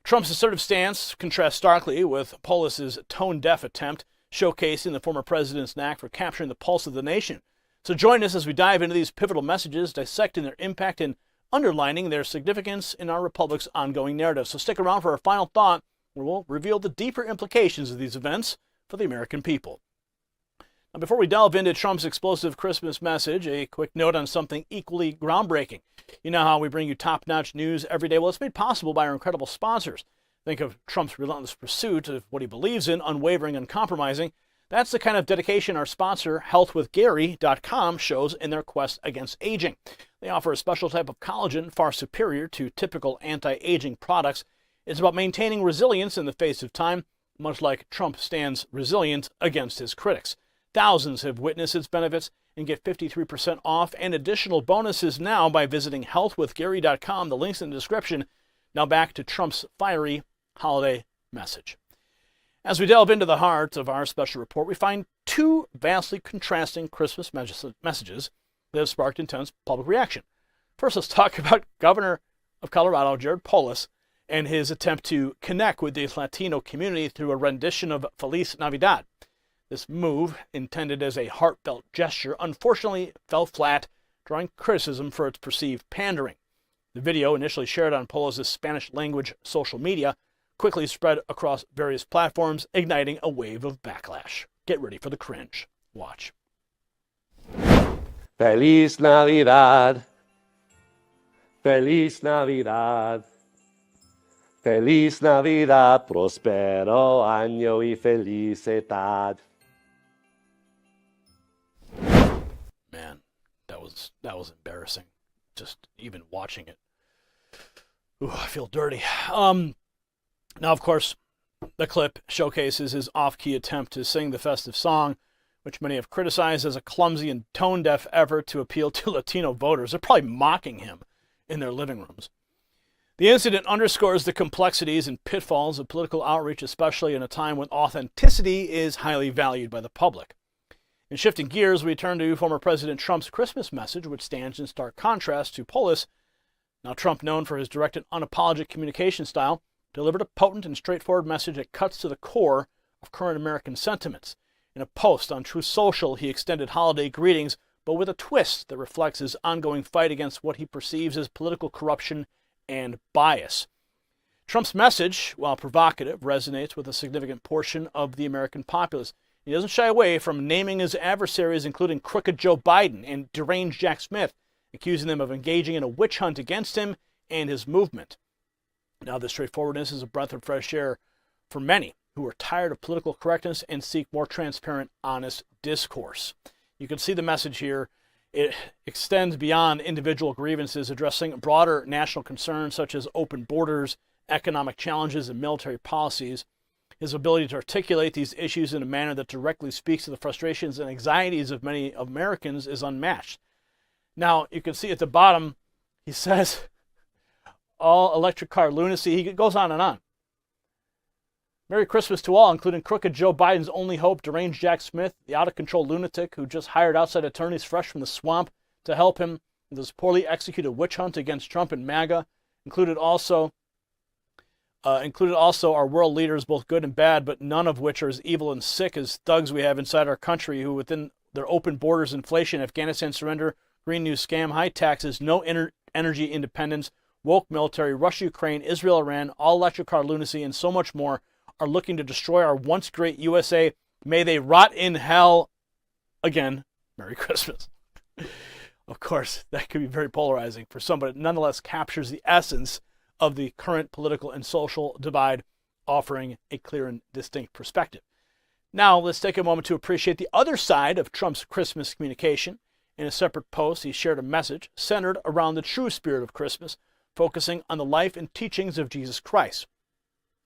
Trump's assertive stance contrasts starkly with Polis's tone-deaf attempt, showcasing the former president's knack for capturing the pulse of the nation. So join us as we dive into these pivotal messages, dissecting their impact and underlining their significance in our republic's ongoing narrative. So stick around for our final thought, where we'll reveal the deeper implications of these events for the American people. Now, before we delve into Trump's explosive Christmas message, a quick note on something equally groundbreaking. You know how we bring you top-notch news every day? Well, it's made possible by our incredible sponsors. Think of Trump's relentless pursuit of what he believes in, unwavering, uncompromising. That's the kind of dedication our sponsor, healthwithgary.com, shows in their quest against aging. They offer a special type of collagen far superior to typical anti-aging products. It's about maintaining resilience in the face of time, much like Trump stands resilient against his critics. Thousands have witnessed its benefits and get 53% off and additional bonuses now by visiting healthwithgary.com. The link's in the description. Now back to Trump's fiery holiday message. As we delve into the heart of our special report, we find two vastly contrasting Christmas messages that have sparked intense public reaction. First, let's talk about Governor of Colorado, Jared Polis, and his attempt to connect with the Latino community through a rendition of Feliz Navidad. This move, intended as a heartfelt gesture, unfortunately fell flat, drawing criticism for its perceived pandering. The video, initially shared on Polis' Spanish-language social media, quickly spread across various platforms, igniting a wave of backlash. Get ready for the cringe. Watch. Feliz Navidad. Feliz Navidad. Feliz Navidad, prospero año y felicidad. Man, that was embarrassing. Just even watching it. Ooh, I feel dirty. Now, of course, the clip showcases his off-key attempt to sing the festive song, which many have criticized as a clumsy and tone-deaf effort to appeal to Latino voters. They're probably mocking him in their living rooms. The incident underscores the complexities and pitfalls of political outreach, especially in a time when authenticity is highly valued by the public. In shifting gears, we turn to former President Trump's Christmas message, which stands in stark contrast to Polis. Now, Trump, known for his direct and unapologetic communication style, delivered a potent and straightforward message that cuts to the core of current American sentiments. In a post on Truth Social, he extended holiday greetings, but with a twist that reflects his ongoing fight against what he perceives as political corruption and bias. Trump's message, while provocative, resonates with a significant portion of the American populace. He doesn't shy away from naming his adversaries, including crooked Joe Biden and deranged Jack Smith, accusing them of engaging in a witch hunt against him and his movement. Now, this straightforwardness is a breath of fresh air for many who are tired of political correctness and seek more transparent, honest discourse. You can see the message here. It extends beyond individual grievances, addressing broader national concerns such as open borders, economic challenges, and military policies. His ability to articulate these issues in a manner that directly speaks to the frustrations and anxieties of many Americans is unmatched. Now, you can see at the bottom, he says, all electric car lunacy. He goes on and on. Merry Christmas to all, including crooked Joe Biden's only hope, deranged Jack Smith, the out-of-control lunatic who just hired outside attorneys fresh from the swamp to help him with his poorly executed witch hunt against Trump and MAGA. Included also are world leaders, both good and bad, but none of which are as evil and sick as thugs we have inside our country who, within their open borders, inflation, Afghanistan surrender, Green New scam, high taxes, no energy independence, woke military, Russia, Ukraine, Israel, Iran, all electric car lunacy, and so much more, are looking to destroy our once great USA. May they rot in hell. Again, Merry Christmas. Of course, that could be very polarizing for some, but it nonetheless captures the essence of the current political and social divide, offering a clear and distinct perspective. Now, let's take a moment to appreciate the other side of Trump's Christmas communication. In a separate post, he shared a message centered around the true spirit of Christmas, focusing on the life and teachings of Jesus Christ.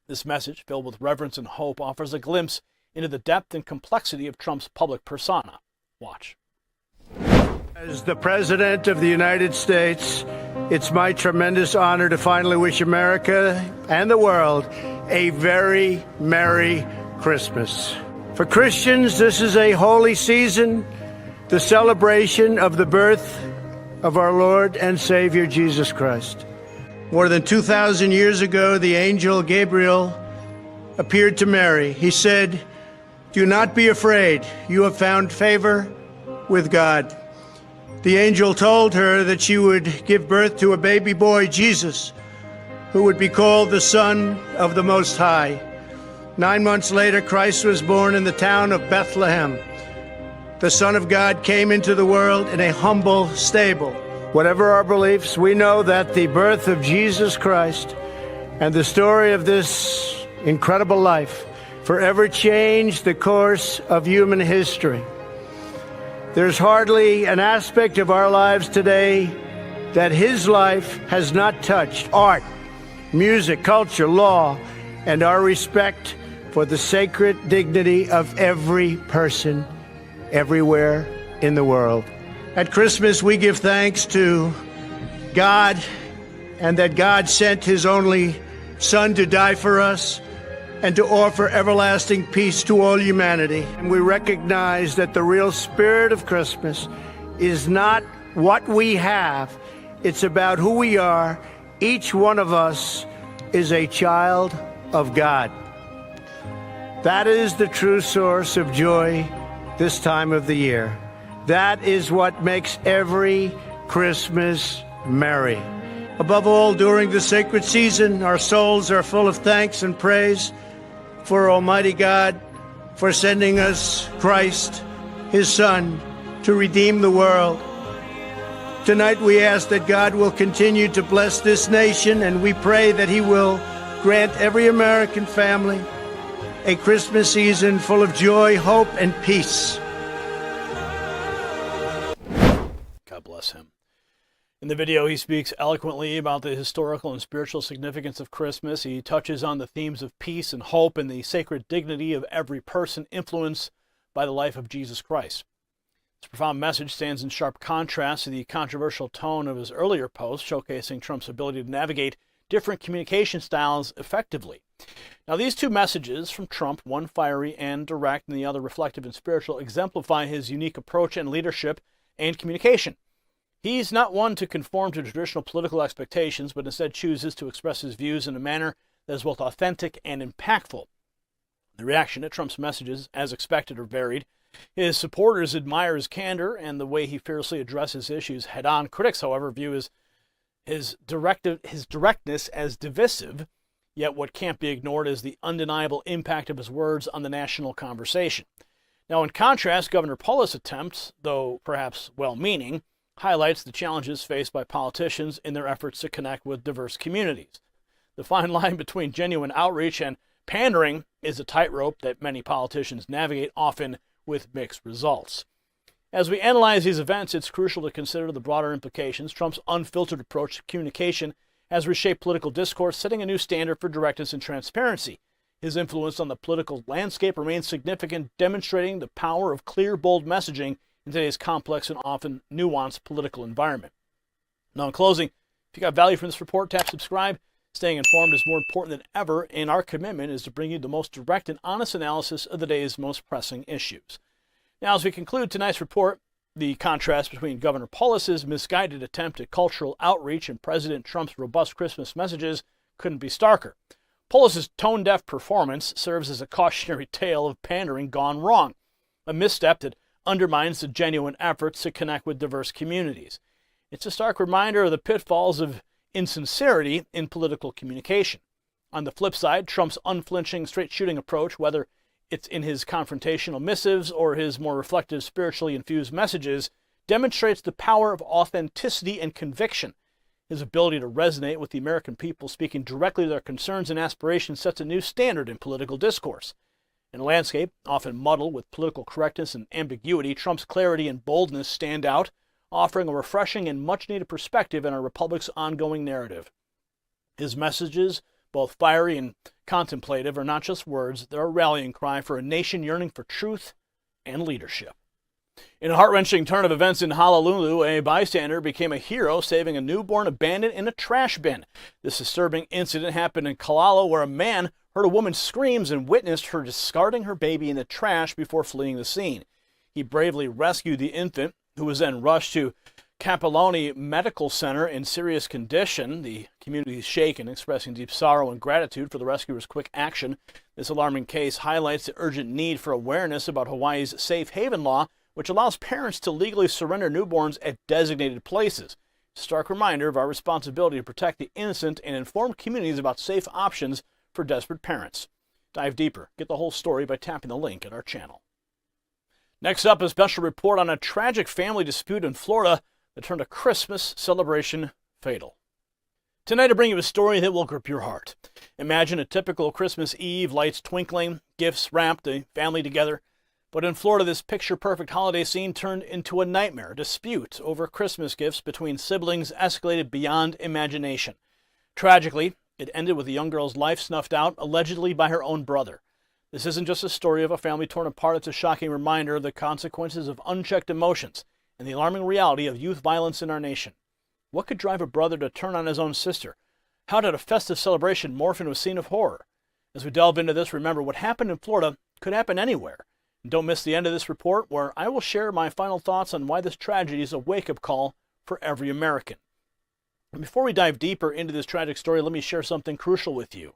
This message, filled with reverence and hope, offers a glimpse into the depth and complexity of Trump's public persona. Watch. As the President of the United States, it's my tremendous honor to finally wish America and the world a very Merry Christmas. For Christians, this is a holy season, the celebration of the birth of our Lord and Savior Jesus Christ. More than 2,000 years ago, the angel Gabriel appeared to Mary. He said, "Do not be afraid. You have found favor with God." The angel told her that she would give birth to a baby boy, Jesus, who would be called the Son of the Most High. 9 months later, Christ was born in the town of Bethlehem. The Son of God came into the world in a humble stable. Whatever our beliefs, we know that the birth of Jesus Christ and the story of this incredible life forever changed the course of human history. There's hardly an aspect of our lives today that his life has not touched. Art, music, culture, law, and our respect for the sacred dignity of every person everywhere in the world. At Christmas, we give thanks to God and that God sent his only Son to die for us and to offer everlasting peace to all humanity. And we recognize that the real spirit of Christmas is not what we have, it's about who we are. Each one of us is a child of God. That is the true source of joy this time of the year. That is what makes every Christmas merry. Above all, during the sacred season, our souls are full of thanks and praise for Almighty God for sending us Christ, his Son, to redeem the world. Tonight we ask that God will continue to bless this nation, and we pray that he will grant every American family a Christmas season full of joy, hope, and peace. God bless him. In the video, he speaks eloquently about the historical and spiritual significance of Christmas. He touches on the themes of peace and hope and the sacred dignity of every person influenced by the life of Jesus Christ. This profound message stands in sharp contrast to the controversial tone of his earlier post, showcasing Trump's ability to navigate different communication styles effectively. Now, these two messages from Trump, one fiery and direct and the other reflective and spiritual, exemplify his unique approach and leadership and communication. He's not one to conform to traditional political expectations, but instead chooses to express his views in a manner that is both authentic and impactful. The reaction to Trump's messages, as expected, are varied. His supporters admire his candor and the way he fiercely addresses issues head-on. Critics, however, view his directness as divisive. Yet what can't be ignored is the undeniable impact of his words on the national conversation. Now, in contrast, Governor Polis' attempts, though perhaps well-meaning, highlights the challenges faced by politicians in their efforts to connect with diverse communities. The fine line between genuine outreach and pandering is a tightrope that many politicians navigate, often with mixed results. As we analyze these events, it's crucial to consider the broader implications. Trump's unfiltered approach to communication has reshaped political discourse, setting a new standard for directness and transparency. His influence on the political landscape remains significant, demonstrating the power of clear, bold messaging in today's complex and often nuanced political environment. Now, in closing, if you got value from this report, tap subscribe. Staying informed is more important than ever, and our commitment is to bring you the most direct and honest analysis of the day's most pressing issues. Now, as we conclude tonight's report, the contrast between Governor Polis's misguided attempt at cultural outreach and President Trump's robust Christmas messages couldn't be starker. Polis's tone-deaf performance serves as a cautionary tale of pandering gone wrong, a misstep that undermines the genuine efforts to connect with diverse communities. It's a stark reminder of the pitfalls of insincerity in political communication. On the flip side, Trump's unflinching, straight-shooting approach, whether it's in his confrontational missives or his more reflective, spiritually infused messages, demonstrates the power of authenticity and conviction. His ability to resonate with the American people, speaking directly to their concerns and aspirations, sets a new standard in political discourse. In a landscape often muddled with political correctness and ambiguity, Trump's clarity and boldness stand out, offering a refreshing and much-needed perspective in our republic's ongoing narrative. His messages, both fiery and contemplative, are not just words, they're a rallying cry for a nation yearning for truth and leadership. In a heart-wrenching turn of events in Honolulu, a bystander became a hero, saving a newborn abandoned in a trash bin. This disturbing incident happened in Kalalo, where a man heard a woman's screams and witnessed her discarding her baby in the trash before fleeing the scene. He bravely rescued the infant, who was then rushed to Kapoloni Medical Center in serious condition. The community is shaken, expressing deep sorrow and gratitude for the rescuer's quick action. This alarming case highlights the urgent need for awareness about Hawaii's safe haven law, which allows parents to legally surrender newborns at designated places. A stark reminder of our responsibility to protect the innocent and inform communities about safe options for desperate parents. Dive deeper. Get the whole story by tapping the link at our channel. Next up, a special report on a tragic family dispute in Florida that turned a Christmas celebration fatal. Tonight I bring you a story that will grip your heart. Imagine a typical Christmas Eve, lights twinkling, gifts wrapped, the family together. But in Florida, this picture-perfect holiday scene turned into a nightmare. A dispute over Christmas gifts between siblings escalated beyond imagination. Tragically, it ended with a young girl's life snuffed out, allegedly by her own brother. This isn't just a story of a family torn apart. It's a shocking reminder of the consequences of unchecked emotions and the alarming reality of youth violence in our nation. What could drive a brother to turn on his own sister? How did a festive celebration morph into a scene of horror? As we delve into this, remember what happened in Florida could happen anywhere. And don't miss the end of this report, where I will share my final thoughts on why this tragedy is a wake-up call for every American. And before we dive deeper into this tragic story, let me share something crucial with you.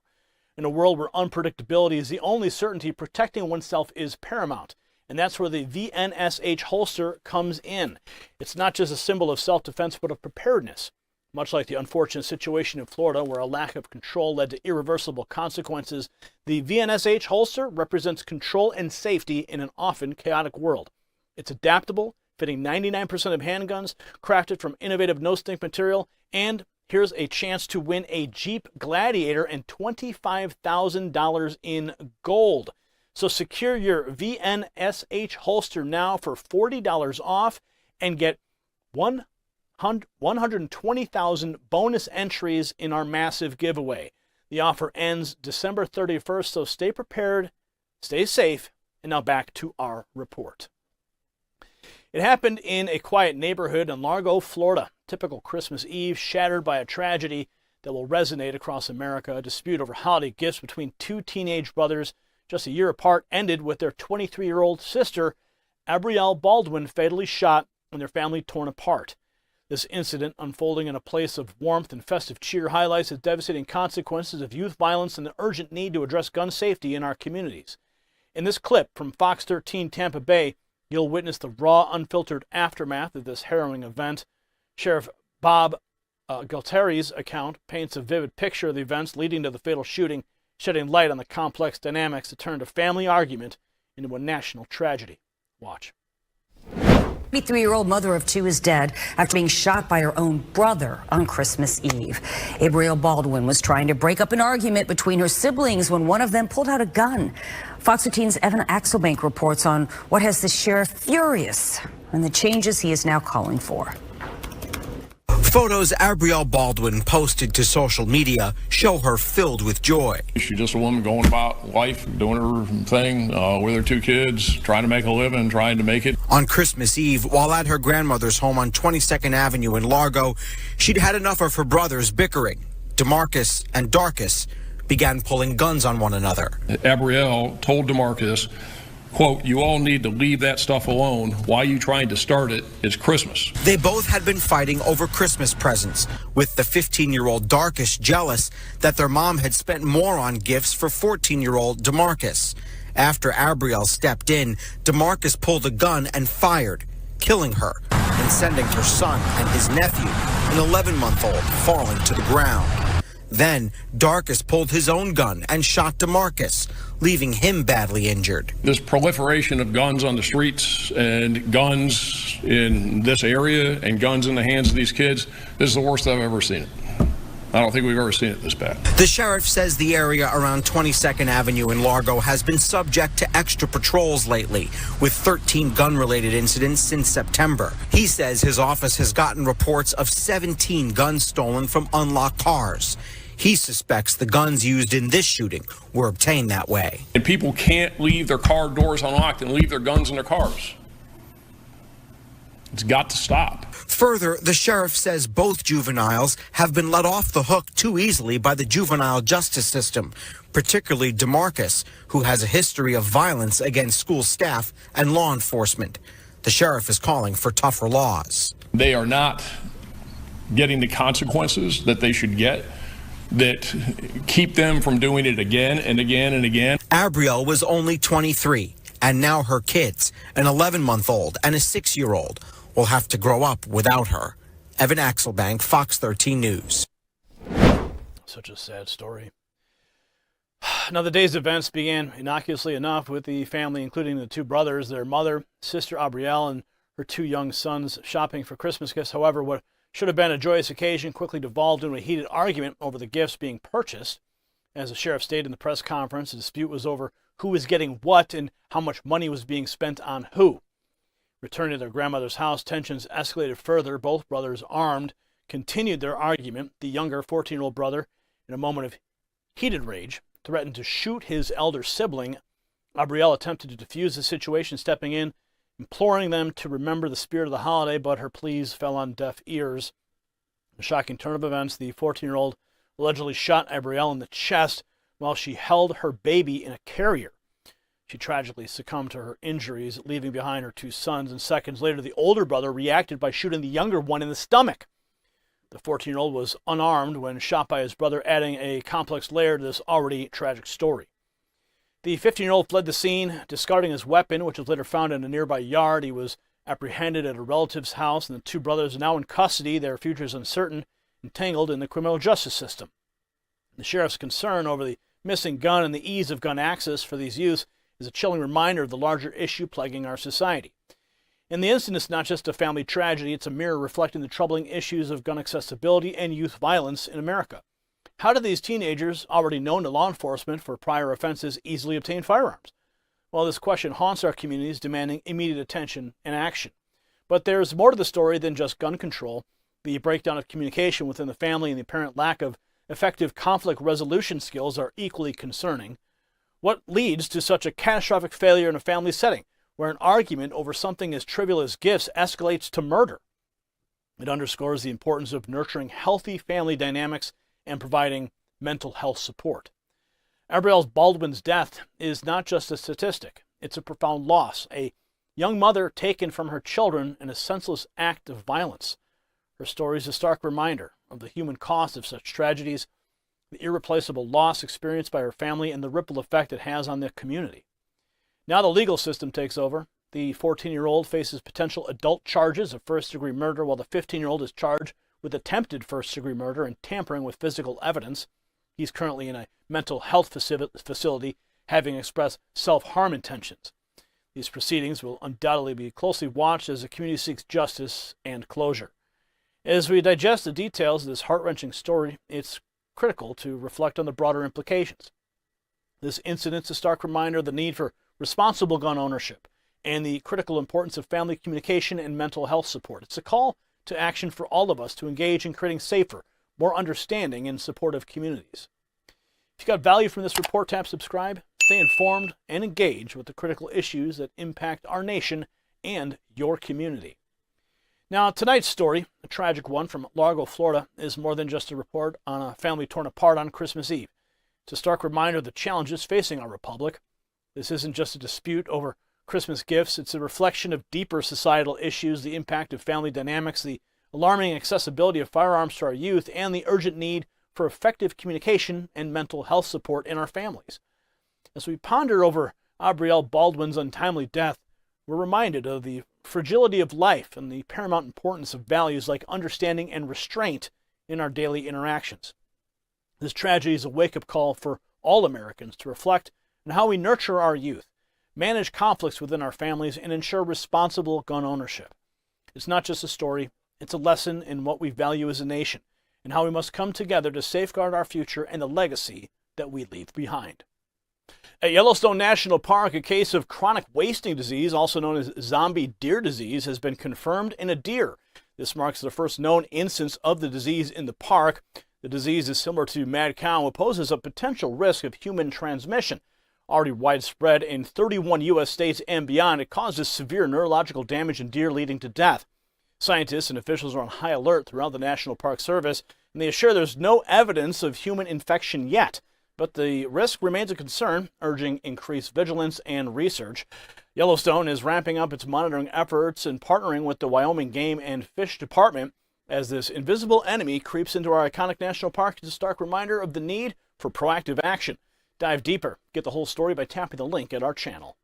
In a world where unpredictability is the only certainty, protecting oneself is paramount. And that's where the VNSH holster comes in. It's not just a symbol of self-defense, but of preparedness. Much like the unfortunate situation in Florida, where a lack of control led to irreversible consequences, the VNSH holster represents control and safety in an often chaotic world. It's adaptable, fitting 99% of handguns, crafted from innovative no-stink material, and here's a chance to win a Jeep Gladiator and $25,000 in gold. So secure your VNSH holster now for $40 off and get 120,000 bonus entries in our massive giveaway. The offer ends December 31st, so stay prepared, stay safe, and now back to our report. It happened in a quiet neighborhood in Largo, Florida. Typical Christmas Eve, shattered by a tragedy that will resonate across America. A dispute over holiday gifts between two teenage brothers just a year apart ended with their 23-year-old sister, Abrielle Baldwin, fatally shot and their family torn apart. This incident, unfolding in a place of warmth and festive cheer, highlights the devastating consequences of youth violence and the urgent need to address gun safety in our communities. In this clip from Fox 13 Tampa Bay, you'll witness the raw, unfiltered aftermath of this harrowing event. Sheriff Bob Galtieri's account paints a vivid picture of the events leading to the fatal shooting, shedding light on the complex dynamics that turned a family argument into a national tragedy. Watch. 23-year-old mother of two is dead after being shot by her own brother on Christmas Eve. Abrielle Baldwin was trying to break up an argument between her siblings when one of them pulled out a gun. Fox 13's Evan Axelbank reports on what has the sheriff furious and the changes he is now calling for. Photos Abrielle Baldwin posted to social media show her filled with joy. She's just a woman going about life, doing her thing with her two kids, trying to make a living, trying to make it. On Christmas Eve, while at her grandmother's home on 22nd Avenue in Largo, she'd had enough of her brothers bickering. DeMarcus and Darcus began pulling guns on one another. Abrielle told DeMarcus, quote, "You all need to leave that stuff alone. Why are you trying to start it? It's Christmas." They both had been fighting over Christmas presents, with the 15-year-old Darcus jealous that their mom had spent more on gifts for 14-year-old DeMarcus. After Abrielle stepped in, DeMarcus pulled a gun and fired, killing her and sending her son and his nephew, an 11-month-old, falling to the ground. Then, Darcus pulled his own gun and shot DeMarcus, leaving him badly injured. This proliferation of guns on the streets and guns in this area and guns in the hands of these kids, this is the worst I've ever seen it. I don't think we've ever seen it this bad. The sheriff says the area around 22nd Avenue in Largo has been subject to extra patrols lately, with 13 gun-related incidents since September. He says his office has gotten reports of 17 guns stolen from unlocked cars. He suspects the guns used in this shooting were obtained that way. And people can't leave their car doors unlocked and leave their guns in their cars. It's got to stop. Further, the sheriff says both juveniles have been let off the hook too easily by the juvenile justice system, particularly DeMarcus, who has a history of violence against school staff and law enforcement. The sheriff is calling for tougher laws. They are not getting the consequences that they should get, that keep them from doing it again and again and again. Abrielle was only 23, and now her kids, an 11-month-old and a 6-year-old, will have to grow up without her. Evan Axelbank, Fox 13 News. Such a sad story. Now, the day's events began innocuously enough with the family, including the two brothers, their mother, sister Abrielle, and her two young sons shopping for Christmas gifts. However, what should have been a joyous occasion quickly devolved into a heated argument over the gifts being purchased. As the sheriff stated in the press conference, the dispute was over who was getting what and how much money was being spent on who. Returning to their grandmother's house, tensions escalated further. Both brothers, armed, continued their argument. The younger 14-year-old brother, in a moment of heated rage, threatened to shoot his elder sibling. Abrielle attempted to defuse the situation, stepping in, imploring them to remember the spirit of the holiday, but her pleas fell on deaf ears. A shocking turn of events, the 14-year-old allegedly shot Abrielle in the chest while she held her baby in a carrier. She tragically succumbed to her injuries, leaving behind her two sons, and seconds later the older brother reacted by shooting the younger one in the stomach. The 14-year-old was unarmed when shot by his brother, adding a complex layer to this already tragic story. The 15-year-old fled the scene, discarding his weapon, which was later found in a nearby yard. He was apprehended at a relative's house, and the two brothers are now in custody. Their future is uncertain, entangled in the criminal justice system. The sheriff's concern over the missing gun and the ease of gun access for these youths is a chilling reminder of the larger issue plaguing our society. In the instant, it's not just a family tragedy, it's a mirror reflecting the troubling issues of gun accessibility and youth violence in America. How do these teenagers, already known to law enforcement for prior offenses, easily obtain firearms? Well, this question haunts our communities, demanding immediate attention and action. But there's more to the story than just gun control. The breakdown of communication within the family and the apparent lack of effective conflict resolution skills are equally concerning. What leads to such a catastrophic failure in a family setting, where an argument over something as trivial as gifts escalates to murder? It underscores the importance of nurturing healthy family dynamics and providing mental health support. Abrielle Baldwin's death is not just a statistic. It's a profound loss, a young mother taken from her children in a senseless act of violence. Her story is a stark reminder of the human cost of such tragedies, the irreplaceable loss experienced by her family, and the ripple effect it has on the community. Now the legal system takes over. The 14-year-old faces potential adult charges of first-degree murder, while the 15-year-old is charged with attempted first-degree murder and tampering with physical evidence. He's currently in a mental health facility, having expressed self-harm intentions. These proceedings will undoubtedly be closely watched as the community seeks justice and closure. As we digest the details of this heart-wrenching story, it's critical to reflect on the broader implications. This incident is a stark reminder of the need for responsible gun ownership and the critical importance of family communication and mental health support. It's a call to action for all of us to engage in creating safer, more understanding and supportive communities. If you got value from this report, tap subscribe, stay informed, and engage with the critical issues that impact our nation and your community. Now, tonight's story, a tragic one from Largo, Florida, is more than just a report on a family torn apart on Christmas Eve. It's a stark reminder of the challenges facing our republic. This isn't just a dispute over Christmas gifts. It's a reflection of deeper societal issues, the impact of family dynamics, the alarming accessibility of firearms to our youth, and the urgent need for effective communication and mental health support in our families. As we ponder over Abrielle Baldwin's untimely death, we're reminded of the fragility of life and the paramount importance of values like understanding and restraint in our daily interactions. This tragedy is a wake-up call for all Americans to reflect on how we nurture our youth, manage conflicts within our families, and ensure responsible gun ownership. It's not just a story, it's a lesson in what we value as a nation and how we must come together to safeguard our future and the legacy that we leave behind. At Yellowstone National Park, a case of chronic wasting disease, also known as zombie deer disease, has been confirmed in a deer. This marks the first known instance of the disease in the park. The disease is similar to mad cow and poses a potential risk of human transmission. Already widespread in 31 U.S. states and beyond, it causes severe neurological damage in deer, leading to death. Scientists and officials are on high alert throughout the National Park Service, and they assure there's no evidence of human infection yet. But the risk remains a concern, urging increased vigilance and research. Yellowstone is ramping up its monitoring efforts and partnering with the Wyoming Game and Fish Department as this invisible enemy creeps into our iconic national park. It's a stark reminder of the need for proactive action. Dive deeper. Get the whole story by tapping the link at our channel.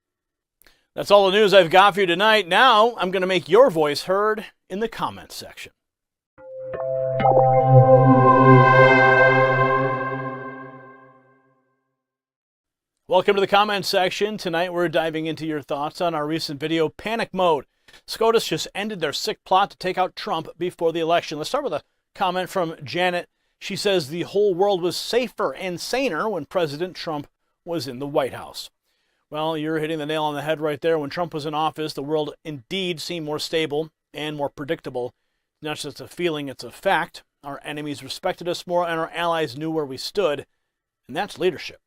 That's all the news I've got for you tonight. Now, I'm going to make your voice heard in the comments section. Welcome to the comments section. Tonight we're diving into your thoughts on our recent video, Panic Mode. SCOTUS just ended their sick plot to take out Trump before the election. Let's start with a comment from Janet. She says the whole world was safer and saner when President Trump was in the White House. Well, you're hitting the nail on the head right there. When Trump was in office, the world indeed seemed more stable and more predictable. Not just a feeling, it's a fact. Our enemies respected us more and our allies knew where we stood. And that's leadership.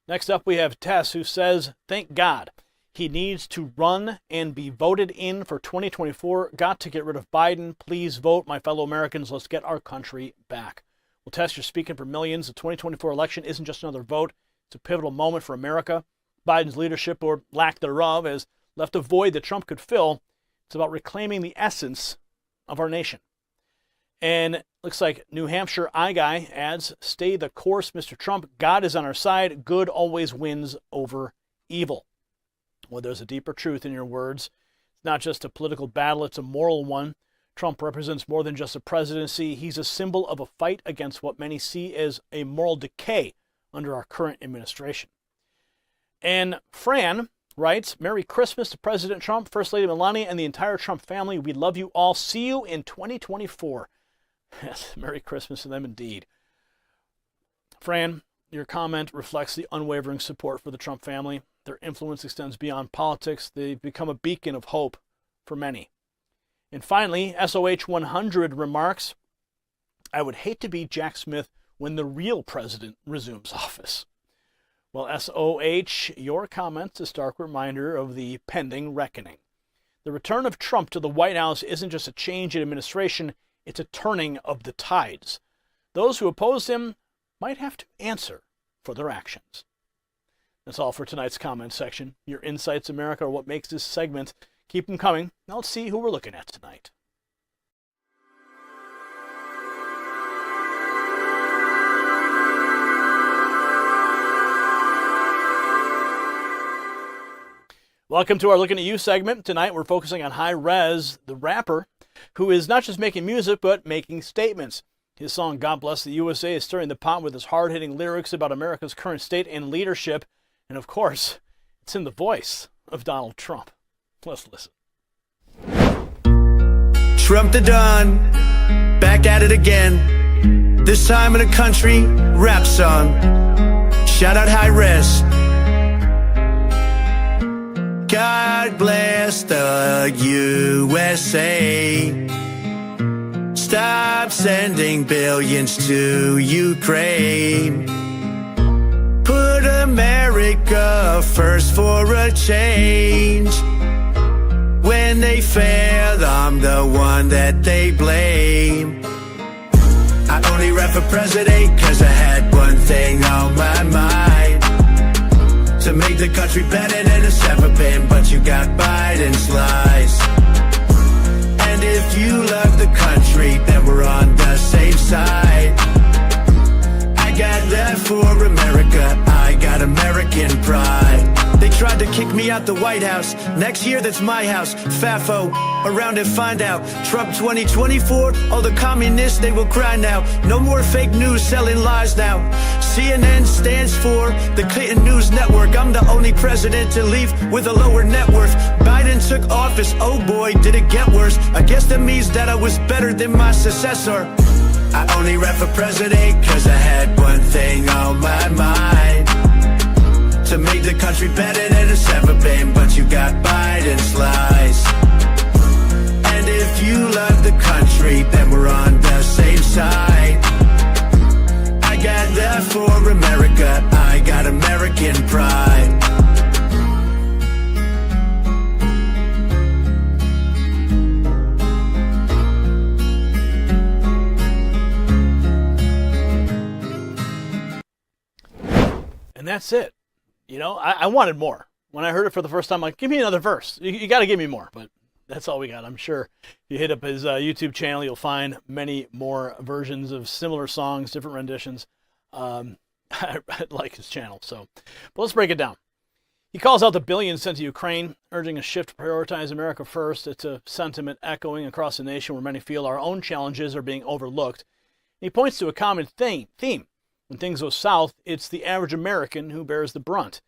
Next up, we have Tess, who says, thank God. He needs to run and be voted in for 2024. Got to get rid of Biden. Please vote, my fellow Americans. Let's get our country back. Well, Tess, you're speaking for millions. The 2024 election isn't just another vote. It's a pivotal moment for America. Biden's leadership, or lack thereof, has left a void that Trump could fill. It's about reclaiming the essence of our nation. And looks like New Hampshire iGuy adds, stay the course, Mr. Trump. God is on our side. Good always wins over evil. Well, there's a deeper truth in your words. It's not just a political battle, it's a moral one. Trump represents more than just a presidency. He's a symbol of a fight against what many see as a moral decay under our current administration. And Fran writes, Merry Christmas to President Trump, First Lady Melania, and the entire Trump family. We love you all. See you in 2024. Yes, Merry Christmas to them indeed. Fran, your comment reflects the unwavering support for the Trump family. Their influence extends beyond politics. They've become a beacon of hope for many. And finally, SOH 100 remarks, I would hate to be Jack Smith when the real president resumes office. Well, SOH, your comment's a stark reminder of the pending reckoning. The return of Trump to the White House isn't just a change in administration, it's a turning of the tides. Those who oppose him might have to answer for their actions. That's all for tonight's comment section. Your insights, America, are what makes this segment. Keep them coming. Now let's see who we're looking at tonight. Welcome to our Looking at You segment. Tonight we're focusing on High Res, the rapper. who is not just making music, but making statements. His song, God Bless the USA, is stirring the pot with his hard-hitting lyrics about America's current state and leadership. And of course, it's in the voice of Donald Trump. Let's listen. Trump the Don, back at it again. This time in a country rap song. Shout out High Res. God bless the USA. Stop sending billions to Ukraine. Put America first for a change. When they fail, I'm the one that they blame. I only ran for president cause I had one thing on my mind. To make the country better than it's ever been. But you got Biden's lies. And if you love the country, then we're on the same side. I got that for America, I got American pride. They tried to kick me out the White House. Next year, that's my house. FAFO, around and find out. Trump 2024, all the communists, they will cry now. No more fake news selling lies now. CNN stands for the Clinton News Network. I'm the only president to leave with a lower net worth. Biden took office, oh boy, did it get worse. I guess that means that I was better than my successor. I only ran for president cause I had one thing on my mind. To make the country better than it's ever been. But you got Biden's lies. And if you love the country, then we're on the same side. I got that for America, I got American pride. And that's it. You know, I wanted more. When I heard it for the first time, I'm like, give me another verse. You got to give me more. But that's all we got. I'm sure if you hit up his YouTube channel, you'll find many more versions of similar songs, different renditions. I like his channel. But let's break it down. He calls out the billions sent to Ukraine, urging a shift to prioritize America first. It's a sentiment echoing across the nation where many feel our own challenges are being overlooked. And he points to a common theme. When things go south, it's the average American who bears the brunt.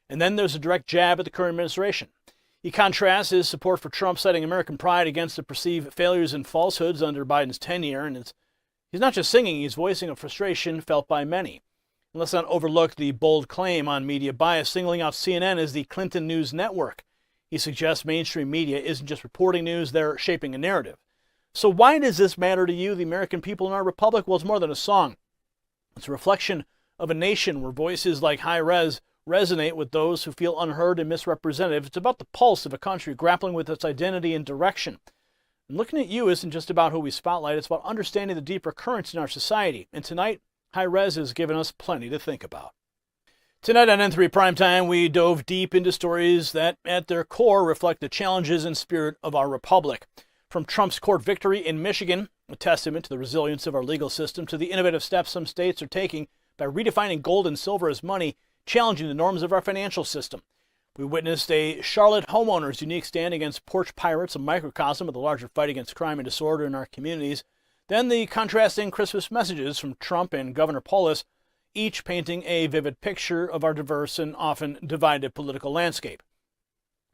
And then there's a direct jab at the current administration. He contrasts his support for Trump, citing American pride against the perceived failures and falsehoods under Biden's tenure. And he's not just singing, he's voicing a frustration felt by many. And let's not overlook the bold claim on media bias, singling out CNN as the Clinton News Network. He suggests mainstream media isn't just reporting news, they're shaping a narrative. So why does this matter to you, the American people in our republic? Well, it's more than a song. It's a reflection of a nation where voices like High Res resonate with those who feel unheard and misrepresented. It's about the pulse of a country grappling with its identity and direction. And looking at you isn't just about who we spotlight, it's about understanding the deeper currents in our society. And tonight, High Res has given us plenty to think about. Tonight on N3 Primetime, we dove deep into stories that, at their core, reflect the challenges and spirit of our republic. From Trump's court victory in Michigan, a testament to the resilience of our legal system, to the innovative steps some states are taking by redefining gold and silver as money, challenging the norms of our financial system. We witnessed a Charlotte homeowner's unique stand against porch pirates, a microcosm of the larger fight against crime and disorder in our communities. Then the contrasting Christmas messages from Trump and Governor Polis, each painting a vivid picture of our diverse and often divided political landscape.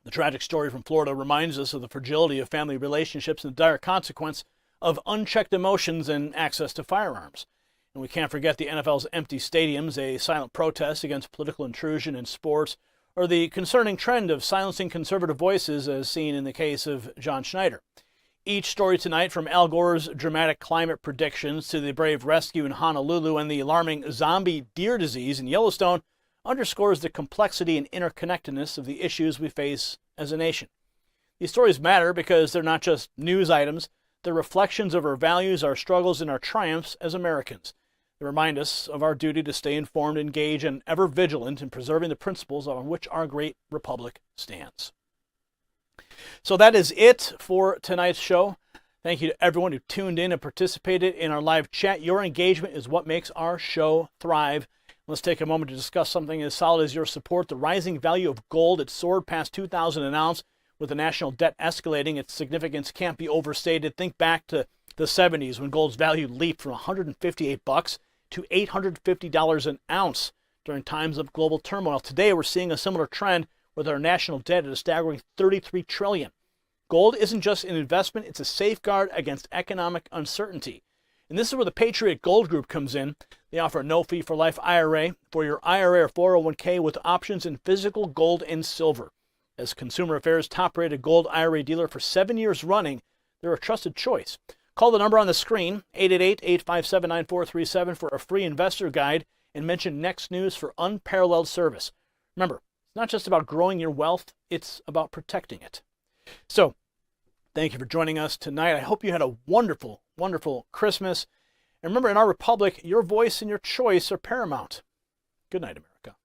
The tragic story from Florida reminds us of the fragility of family relationships and the dire consequence of unchecked emotions and access to firearms. And we can't forget the NFL's empty stadiums, a silent protest against political intrusion in sports, or the concerning trend of silencing conservative voices as seen in the case of John Schneider. Each story tonight, from Al Gore's dramatic climate predictions to the brave rescue in Honolulu and the alarming zombie deer disease in Yellowstone, underscores the complexity and interconnectedness of the issues we face as a nation. These stories matter because they're not just news items, they're reflections of our values, our struggles, and our triumphs as Americans. They remind us of our duty to stay informed, engaged, and ever vigilant in preserving the principles on which our great republic stands. So that is it for tonight's show. Thank you to everyone who tuned in and participated in our live chat. Your engagement is what makes our show thrive. Let's take a moment to discuss something as solid as your support. The rising value of gold, it soared past $2,000 an ounce, With the national debt escalating, its significance can't be overstated. Think back to the 70s when gold's value leaped from $158 to $850 an ounce during times of global turmoil. Today, we're seeing a similar trend with our national debt at a staggering $33 trillion. Gold isn't just an investment, it's a safeguard against economic uncertainty. And this is where the Patriot Gold Group comes in. They offer a no-fee-for-life IRA for your IRA or 401k with options in physical gold and silver. As Consumer Affairs' top-rated gold IRA dealer for 7 years running, they're a trusted choice. Call the number on the screen, 888-857-9437, for a free investor guide and mention Next News for unparalleled service. Remember, it's not just about growing your wealth, it's about protecting it. So, thank you for joining us tonight. I hope you had a wonderful, wonderful Christmas. And remember, in our republic, your voice and your choice are paramount. Good night, America.